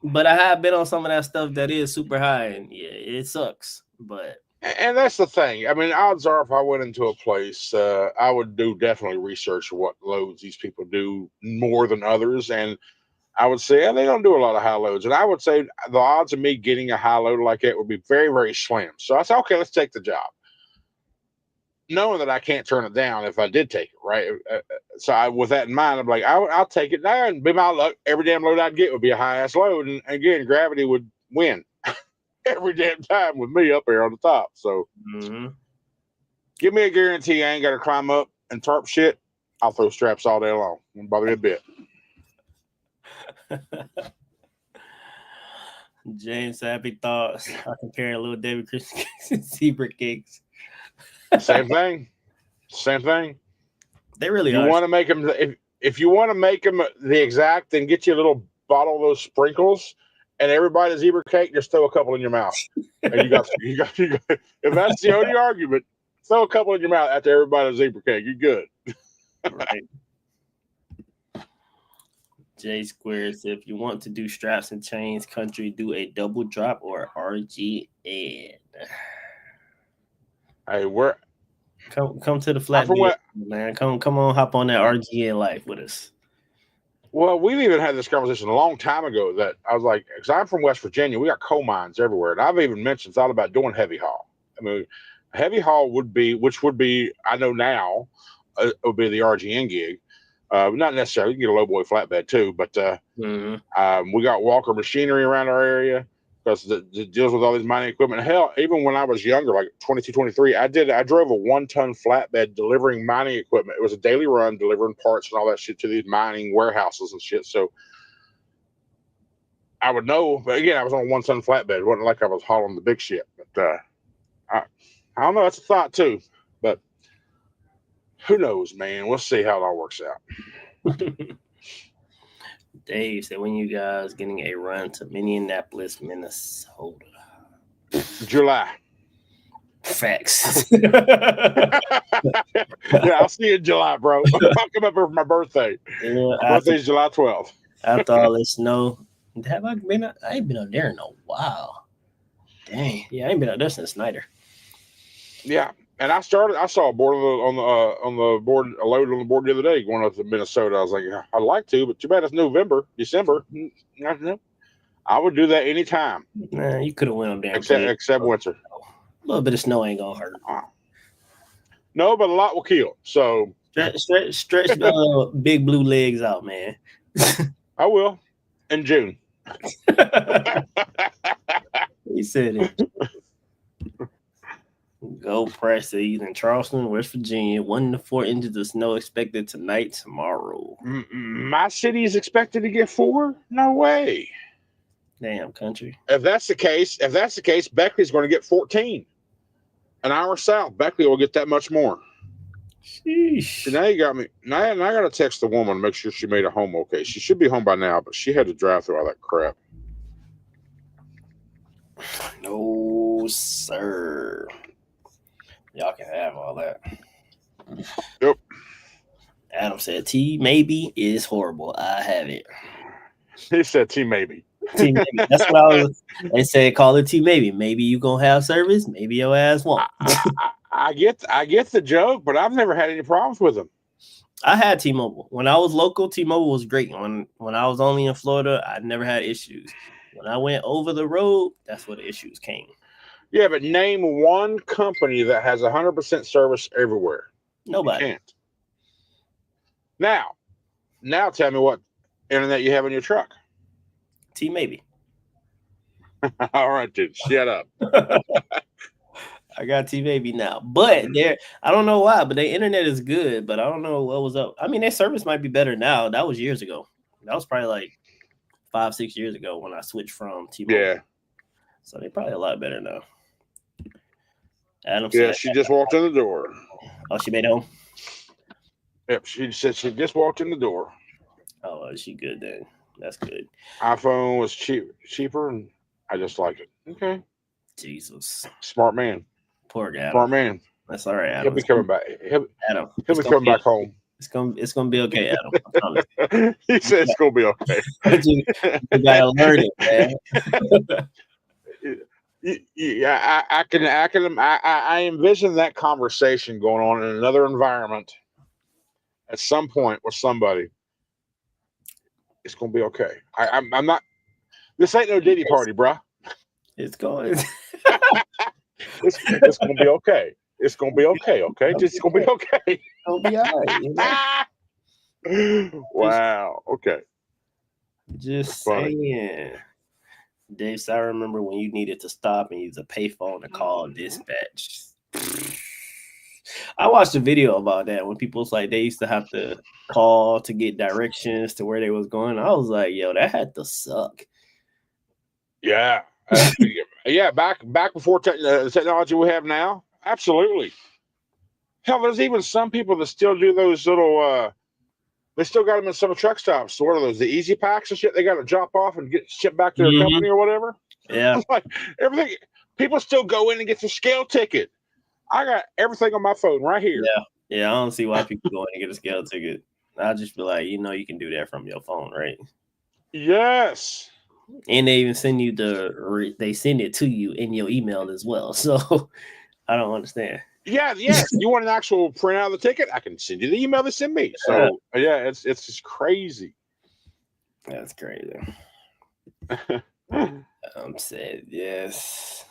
but I have been on some of that stuff that is super high, and yeah, it sucks. And that's the thing. I mean, odds are if I went into a place, I would do definitely research what loads these people do more than others. And I would say they don't do a lot of high loads. And I would say the odds of me getting a high load like that would be very, very slim. So I said, okay, let's take the job. Knowing that I can't turn it down if I did take it, right? So with that in mind, I'm like, I'll take it now and be my luck. Every damn load I'd get would be a high-ass load. And again, gravity would win. Every damn time with me up there on the top. So give me a guarantee I ain't got to climb up and tarp shit. I'll throw straps all day long. Won't bother me a bit. James, happy thoughts. I compare a little David Christian cakes and zebra cakes. Same thing. They really are. You want to make them, if you want to make them the exact, then get you a little bottle of those sprinkles. And everybody zebra cake, just throw a couple in your mouth. And you got. If that's the only argument, throw a couple in your mouth after everybody zebra cake. You're good. Right. J Square said, if you want to do straps and chains, country, do a double drop or RGN. Hey, we're come to the flat man. Come on, hop on that RGN life with us. Well, we've even had this conversation a long time ago that I was like, because I'm from West Virginia, we got coal mines everywhere. And I've even thought about doing heavy haul. I mean, heavy haul would be, I know now, would be the RGN gig. Not necessarily, you can get a low boy flatbed too, but we got Walker Machinery around our area because it deals with all these mining equipment. Hell, even when I was younger, like 22, 23, I drove a 1-ton flatbed delivering mining equipment. It was a daily run delivering parts and all that shit to these mining warehouses and shit. So I would know, but again, I was on a 1-ton flatbed. It wasn't like I was hauling the big shit. But I don't know. That's a thought too. But who knows, man? We'll see how it all works out. Dave said, when you guys getting a run to Minneapolis, Minnesota? July. Facts. Yeah, I'll see you in July, bro. I'll come up here for my birthday. Yeah, my birthday's July 12th. After all this snow, have I been? I ain't been up there in a while. Dang. Yeah, I ain't been up there since Snyder. Yeah. And I saw a board on the board, a load on the board the other day going up to Minnesota. I was like, I'd like to, but too bad it's December. I would do that anytime. Man, you could have went up there. Except winter. A little bit of snow ain't gonna hurt. No, but a lot will kill. So stretch big blue legs out, man. I will in June. He said it. Go Presties in Charleston, West Virginia. 1 to 4 inches of snow expected tonight, tomorrow. My city is expected to get 4? No way. Damn, country. If that's the case, Beckley's going to get 14. An hour south, Beckley will get that much more. Sheesh. So now you got me. Now I got to text the woman to make sure she made it home okay. She should be home by now, but she had to drive through all that crap. No, sir. Y'all can have all that. Yep. Adam said, T maybe is horrible. I have it. He said T maybe. T-Baby. That's what I was. They said call it T-Baby. Maybe you gonna have service. Maybe your ass won't. I get the joke, but I've never had any problems with them. I had T-Mobile when I was local. T-Mobile was great. When I was only in Florida, I never had issues. When I went over the road, that's where the issues came. Yeah, but name one company that has 100% service everywhere. Nobody. You can't. Now tell me what internet you have in your truck. T-Maybe. All right, dude, shut up. I got T-Baby now, but I don't know why, but their internet is good, but I don't know what was up. I mean, their service might be better now. That was years ago. That was probably like 5-6 years ago when I switched from T-Mobile. Yeah. So they're probably a lot better now. Adam said, she just walked in the door. Oh, she made it home? Yep, she said she just walked in the door. Oh, well, she good then. That's good. iPhone was cheaper, and I just like it. Okay. Jesus. Smart man. Poor guy. Smart man. That's all right, Adam. He'll be coming back. He'll be coming back home. It's gonna be okay, Adam. He said it's gonna be okay. you gotta learn it, man. Yeah, I envision that conversation going on in another environment at some point with somebody. It's gonna be okay. I'm not. This ain't no Diddy party, bruh. It's going. It's gonna be okay. It's gonna be okay. Okay, it's gonna be okay. It'll be all right. You know? Wow. Okay. Just saying. Dave, I remember when you needed to stop and use a payphone to call dispatch. I watched a video about that when people was like they used to have to call to get directions to where they was going. I was like, yo, that had to suck. Yeah. Yeah, back before the technology we have now, absolutely. Hell, there's even some people that still do those little. They still got them in some truck stops. So what are those? The easy packs and shit. They got to drop off and get shipped back to their company or whatever. Yeah, like everything. People still go in and get their scale ticket. I got everything on my phone right here. Yeah. I don't see why people go in and get a scale ticket. I'll just be like, you can do that from your phone, right? Yes. And they even send you they send it to you in your email as well. So I don't understand. Yeah, yes. You want an actual printout of the ticket? I can send you the email they send me. So yeah, it's just crazy. That's crazy. Said yes.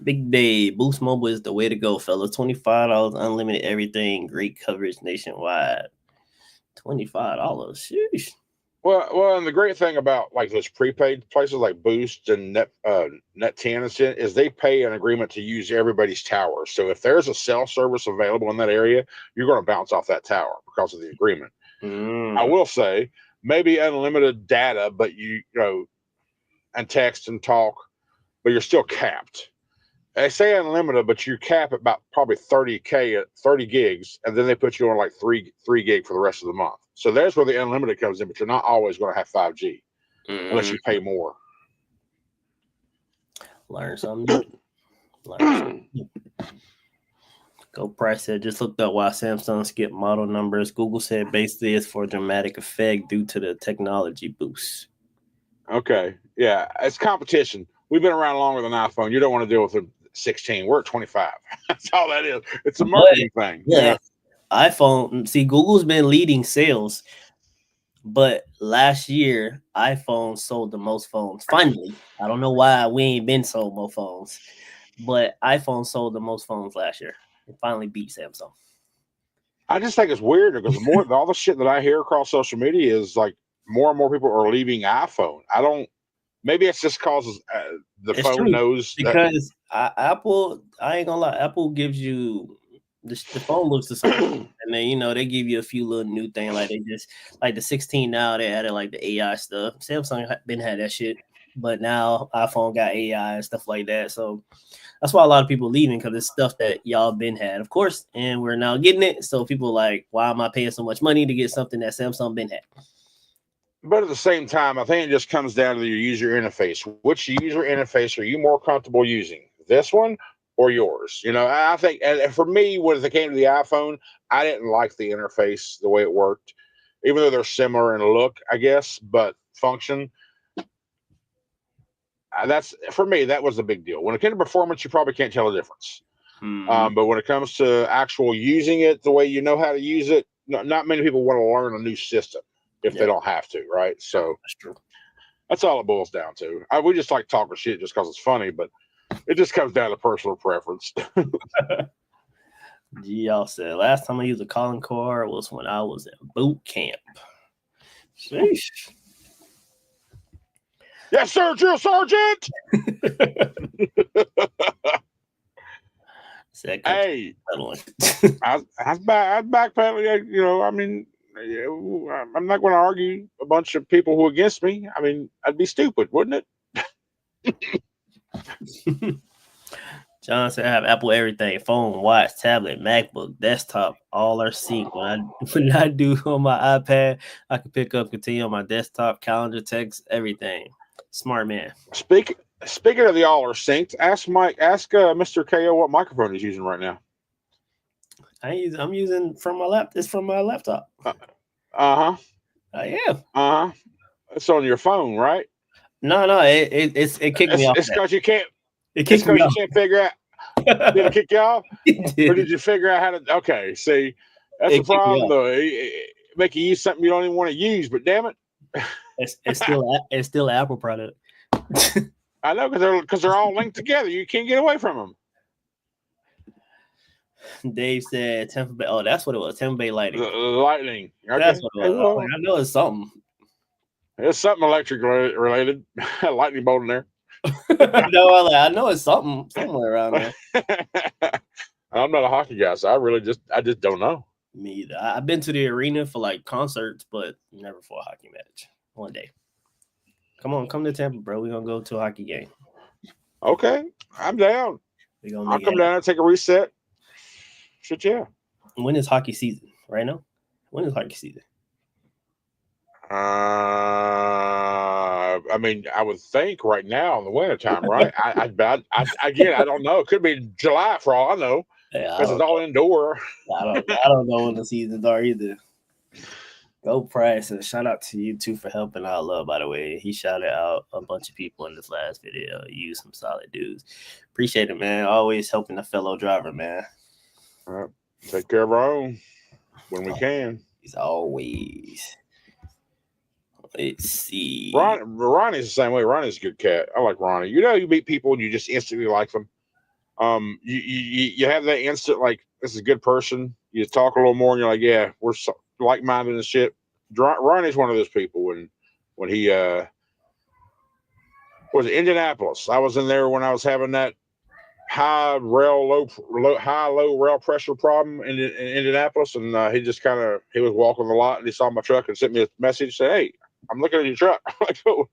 Big day. Boost Mobile is the way to go, fellas. $25, unlimited everything, great coverage nationwide. $25. Sheesh. Well, and the great thing about like those prepaid places like Boost and Net 10 and shit is they pay an agreement to use everybody's tower. So if there's a cell service available in that area, you're going to bounce off that tower because of the agreement. I will say maybe unlimited data, but you know, and text and talk, but you're still capped. They say unlimited, but you cap at about probably 30 gigs, and then they put you on like 3 gig for the rest of the month. So there's where the unlimited comes in, but you're not always going to have 5G unless you pay more. Learn something new. Go Price said, just looked up why Samsung skipped model numbers. Google said basically it's for dramatic effect due to the technology boost. Okay. Yeah, it's competition. We've been around longer than iPhone. You don't want to deal with a 16. We're at 25. That's all that is. It's a marketing thing. Yeah. iPhone, see, Google's been leading sales, but last year iPhone sold the most phones. Finally, I don't know why we ain't been sold more phones, but iPhone sold the most phones last year. It finally beat Samsung. I just think it's weird because all the shit that I hear across social media is like more and more people are leaving iPhone. Maybe it's just causes it's phone true. Knows because Apple. I ain't gonna lie, Apple gives you. The phone looks the same, and then they give you a few little new things like they just like the 16 now they added like the AI stuff. Samsung been had that shit, but now iPhone got AI and stuff like that. So that's why a lot of people leaving because it's stuff that y'all been had, of course, and we're now getting it. So people like, why am I paying so much money to get something that Samsung been had? But at the same time, I think it just comes down to your user interface. Which user interface are you more comfortable using? This one? Or yours, I think, and for me, when it came to the iPhone, I didn't like the interface, the way it worked, even though they're similar in look, I guess. But function. That's for me. That was a big deal. When it came to performance, you probably can't tell the difference. But when it comes to actual using it the way you know how to use it, not many people want to learn a new system if they don't have to, right? So that's true. That's all it boils down to. We just like talking shit just because it's funny, but it just comes down to personal preference. Y'all said last time I used a calling card was when I was in boot camp. Sheesh. Yes, sir, drill sergeant. Hey, I was backpedaling. You know, I mean, I'm not going to argue a bunch of people who are against me. I mean, I'd be stupid, wouldn't it? John said I have Apple everything: phone, watch, tablet, MacBook, desktop, all are synced. When I do on my iPad, I can pick up, continue on my desktop, calendar, text, everything. Smart man. Speaking of the all are synced, ask Mr. KO what microphone he's using right now. I'm using from my laptop. It's from my laptop. I am. It's on your phone, right? No, it kicked me off. It's because you can't. It kicked me off. You can't figure out. Did it kick you off? Or did you figure out how to? Okay, see, that's the problem though. It make you use something you don't even want to use, but damn it, it's still an Apple product. I know because they're all linked together. You can't get away from them. Dave said Tampa Bay. Oh, that's what it was. Tampa Bay Lightning. Lightning. Okay. That's what it was. I know it's something. It's something electric related. Lightning bolt in there. No, I know it's something somewhere around there. I'm not a hockey guy, so I just don't know. Me either. I've been to the arena for like concerts, but never for a hockey match. One day. Come to Tampa, bro. We're gonna go to a hockey game. Okay, I'm down. I'll come down and take a reset. Shit, yeah. When is hockey season? Right now? When is hockey season? I mean, I would think right now in the wintertime, right? I don't know. It could be July for all I know. Because it's all indoor. I don't know when the seasons are either. Go Price, and shout out to you too for helping out Love, by the way. He shouted out a bunch of people in this last video. You some solid dudes. Appreciate it, man. Always helping a fellow driver, man. All right. Take care of our own when we can. He's always. Let's see. Ronnie's the same way. Ronnie's a good cat. I like Ronnie. You know, you meet people and you just instantly like them. You have that instant, like, this is a good person. You talk a little more and you're like, yeah, we're like-minded and shit. Ronnie's one of those people. When he was it Indianapolis. I was in there when I was having that high low rail pressure problem in Indianapolis, and he was walking the lot and he saw my truck and sent me a message, said, hey, I'm looking at your truck. I'm like, oh.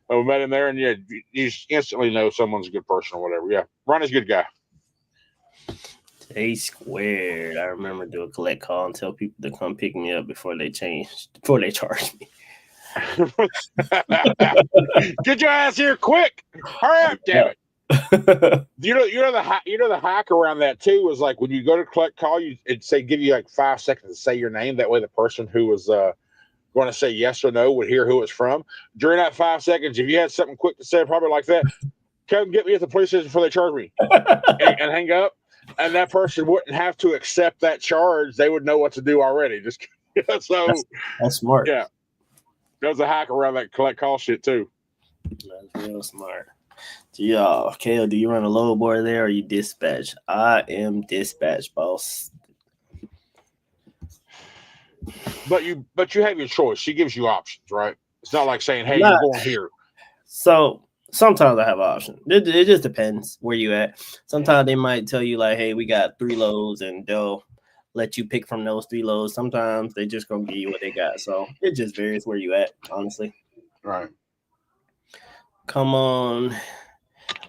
We met him there, and yeah, you instantly know someone's a good person or whatever. Yeah, Ronnie's a good guy. A squared. I remember do a collect call and tell people to come pick me up before they charge me. Get your ass here quick! Hurry up, damn it! You know the hack around that too was like when you go to collect call, it'd say give you like 5 seconds to say your name. That way, the person who was going to say yes or no would hear who it's from. During that 5 seconds, if you had something quick to say, probably like that, come get me at the police station before they charge me, and hang up. And that person wouldn't have to accept that charge. They would know what to do already. Just so that's smart. Yeah, there's a hack around that collect call shit too. That's real smart. Y'all, Kale, do you run a load board there or you dispatch? I am dispatch, boss. But you have your choice. She gives you options, right? It's not like saying, hey, you're going here. So sometimes I have options. It just depends where you at. Sometimes they might tell you like, hey, we got 3 loads, and they'll let you pick from those 3 loads. Sometimes they just gonna give you what they got. So it just varies where you at, honestly. Right. Come on.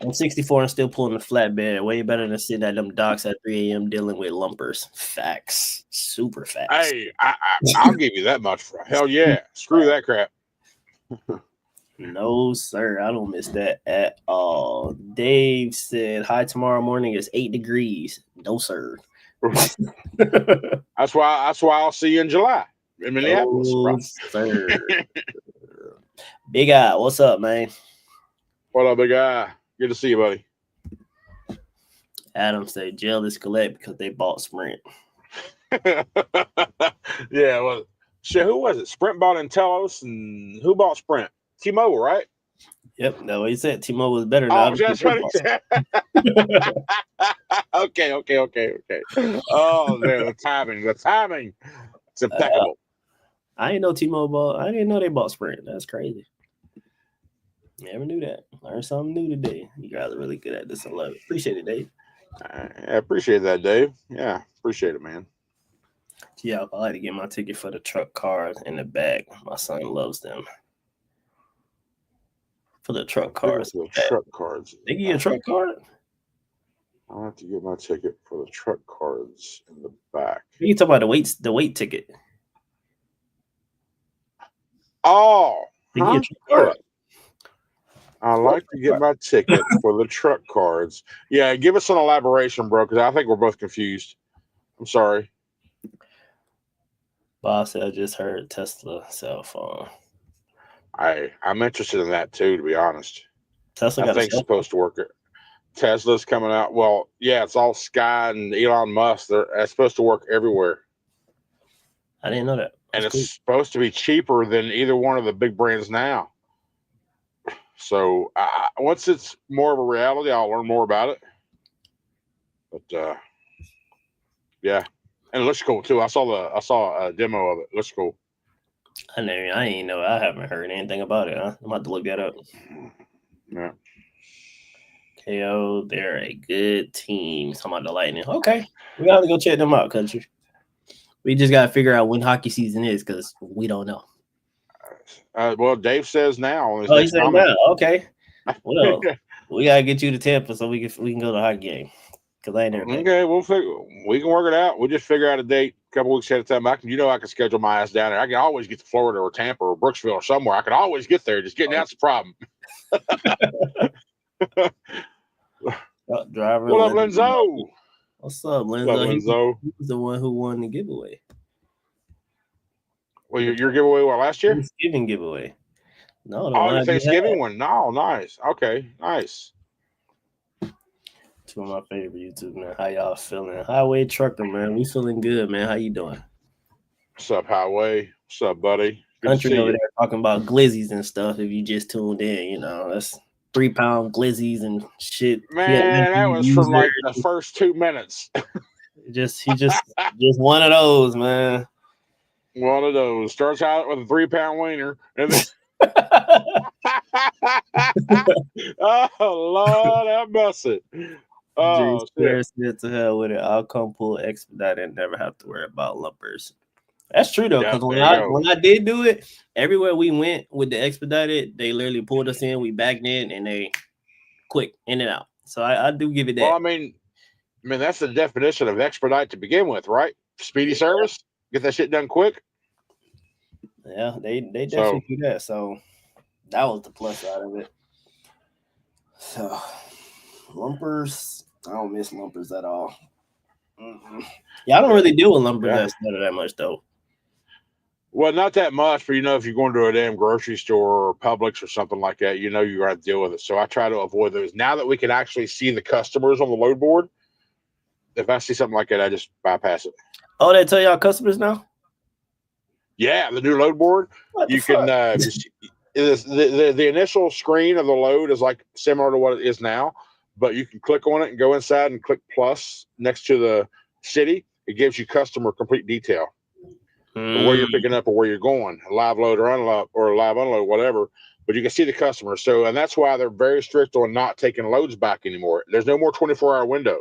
I'm 64 and still pulling the flatbed. Way better than sitting at them docks at 3 a.m. dealing with lumpers. Facts. Super facts. Hey, I'll give you that much. Hell yeah. Screw that crap. No, sir. I don't miss that at all. Dave said, hi, tomorrow morning is 8 degrees. No, sir. That's why I'll see you in July in Minneapolis. No, sir. Big Eye, what's up, man? What up, big guy? Good to see you, buddy. Adam said jail is collect because they bought Sprint. Yeah, well, shit, who was it? Sprint bought Intellos, and who bought Sprint? T-Mobile, right? Yep, no, he said T-Mobile was better Oh, now. that's what he said. Okay. Oh, man, the timing. It's impeccable. I didn't know T-Mobile. I didn't know they bought Sprint. That's crazy. Never knew that. Learned something new today. You guys are really good at this. I love it. Appreciate it, Dave. I appreciate that, Dave. Yeah, appreciate it, man. Yeah, I like to get my ticket for the truck cars in the back. My son loves them. For the truck cars. For the truck cards. They give you a truck card? I'll have to get my ticket for the truck cards in the back. You talk about the weight ticket. Oh, They give you a truck card. I like to get my ticket for the truck cards. Yeah, give us an elaboration, bro, because I think we're both confused. I'm sorry. Boss said I just heard Tesla cell phone. I'm interested in that too, to be honest. Tesla I think it's supposed to work. Tesla's coming out. Well, yeah, it's all Sky and Elon Musk. That's supposed to work everywhere. I didn't know that. And it's supposed to be cheaper than either one of the big brands now. So once it's more of a reality, I'll learn more about it. But yeah, and it looks cool too. I saw a demo of it. It looks cool. I ain't know. I haven't heard anything about it. Huh? I'm about to look that up. Yeah. KO, they're a good team. Talking about the Lightning. Okay, we gotta go check them out, country. We just gotta figure out when hockey season is because we don't know. Well, Dave says now. Oh, he said now. Okay. Well, we gotta get you to Tampa so we can go to the hockey game. Cause I ain't never been. Okay, we can work it out. We'll just figure out a date a couple weeks ahead of time. I can schedule my ass down there. I can always get to Florida or Tampa or Brooksville or somewhere. I can always get there. Just getting out's the problem. Driver. What up, Lenzo? What's up, Lenzo? He was the one who won the giveaway. Well, your giveaway last year? Thanksgiving giveaway. No, the Thanksgiving one. No, nice. Okay, nice. Two of my favorite YouTube, man. How y'all feeling? Highway Trucker, man. We feeling good, man. How you doing? What's up, Highway? What's up, buddy? Good Country over there talking about glizzies and stuff. If you just tuned in, that's 3-pound glizzies and shit. Man, that was from like the first 2 minutes. he just one of those, man. One of those. Starts out with a 3-pound wiener. And then oh, Lord have mercy. Oh, shit. To hell with it. I'll come pull expedite and never have to worry about lumpers. That's true though, because when I did do it, everywhere we went with the expedited, they literally pulled us in, we backed in, and they quick in and out. So I do give it that. Well, I mean that's the definition of expedite to begin with, right? Speedy service, get that shit done quick. Yeah, they definitely do that. So that was the plus side of it. So lumpers, I don't miss lumpers at all. Yeah, I don't really deal with lumpers that much though. Well, not that much, but if you're going to a damn grocery store or Publix or something like that, you're going to have to deal with it. So I try to avoid those. Now that we can actually see the customers on the load board, if I see something like that, I just bypass it. Oh, they tell y'all customers now? Yeah, the new load board. You can the initial screen of the load is like similar to what it is now, but you can click on it and go inside and click plus next to the city. It gives you customer complete detail. Where you're picking up or where you're going, a live load or unload or a live unload, whatever. But you can see the customer. So, and that's why they're very strict on not taking loads back anymore. There's no more 24-hour window.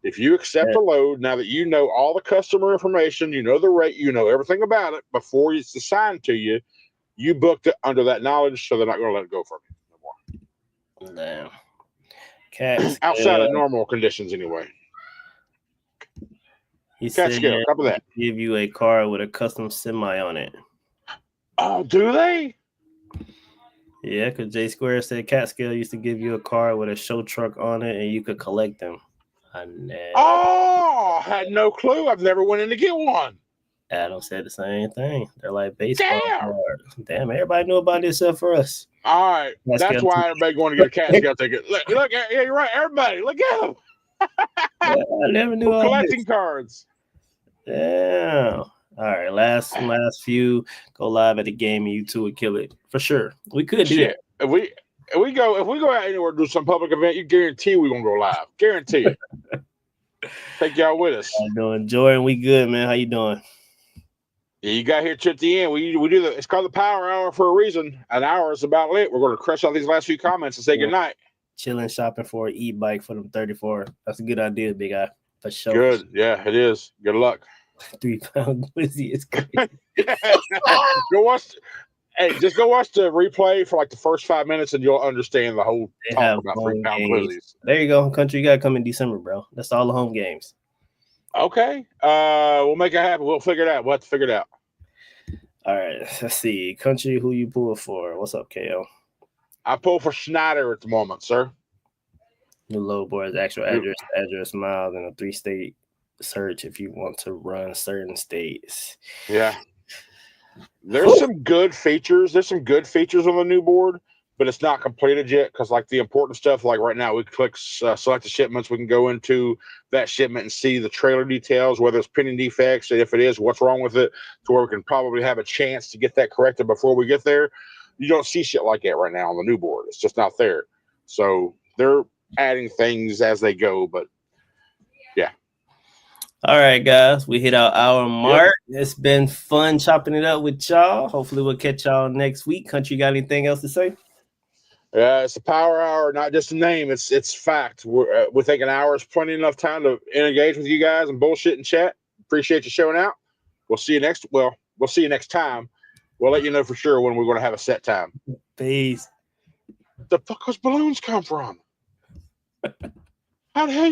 If you accept a load, now that you know all the customer information, you know the rate, you know everything about it before it's assigned to you, you booked it under that knowledge, so they're not going to let it go from you no more. Damn. Cats, outside of normal conditions, anyway. He said, top of that, give you a car with a custom semi on it. Oh, do they? Yeah, because J Square said Catscale used to give you a car with a show truck on it, and you could collect them. I had no clue. I've never went in to get one. Adam said the same thing. They're like baseball Damn. cards. Damn, everybody knew about it except for us. All right. That's why everybody going to get a Cat Scout ticket. Look, yeah, you're right. Everybody, look at them. Yeah, I never knew all collecting this. cards. Yeah. All right, last few go live at the game and you two would kill it for sure. We could do that. If we go out anywhere to do some public event, you guarantee we're gonna go live. Guarantee it. Take y'all with us. How you doing, Jordan? We good, man. How you doing? Yeah, you got here to the end. We do it's called the Power Hour for a reason. An hour is about lit. We're gonna crush out these last few comments and say goodnight. Chilling, shopping for an e-bike for them 34. That's a good idea, big guy. For sure. Good. Yeah, it is. Good luck. 3 pound glizzy is crazy. Just go watch the replay for like the first 5 minutes and you'll understand the whole talk about 3 pound glizzies. There you go. Country, you gotta come in December, bro. That's all the home games. Okay. We'll make it happen. We'll figure it out. We'll have to figure it out. All right. Let's see. Country, who you pull for? What's up, KO? I pull for Schneider at the moment, sir. New load board's actual address, miles, and a 3-state search if you want to run certain states. Yeah. There's some good features. There's some good features on the new board, but it's not completed yet because, like, the important stuff, like right now, we click select the shipments. We can go into that shipment and see the trailer details, whether it's pending defects, and if it is, what's wrong with it, to where we can probably have a chance to get that corrected before we get there. You don't see shit like that right now on the new board. It's just not there. So they're adding things as they go, but yeah. All right, guys, we hit our hour mark. Yep. It's been fun chopping it up with y'all. Hopefully we'll catch y'all next week. Country, got anything else to say? Yeah, it's a power hour, not just a name. It's fact. We think an hour is plenty enough time to engage with you guys and bullshit and chat. Appreciate you showing out. We'll see you next time. We'll let you know for sure when we're going to have a set time. Peace. The fuck was balloons come from? How the hell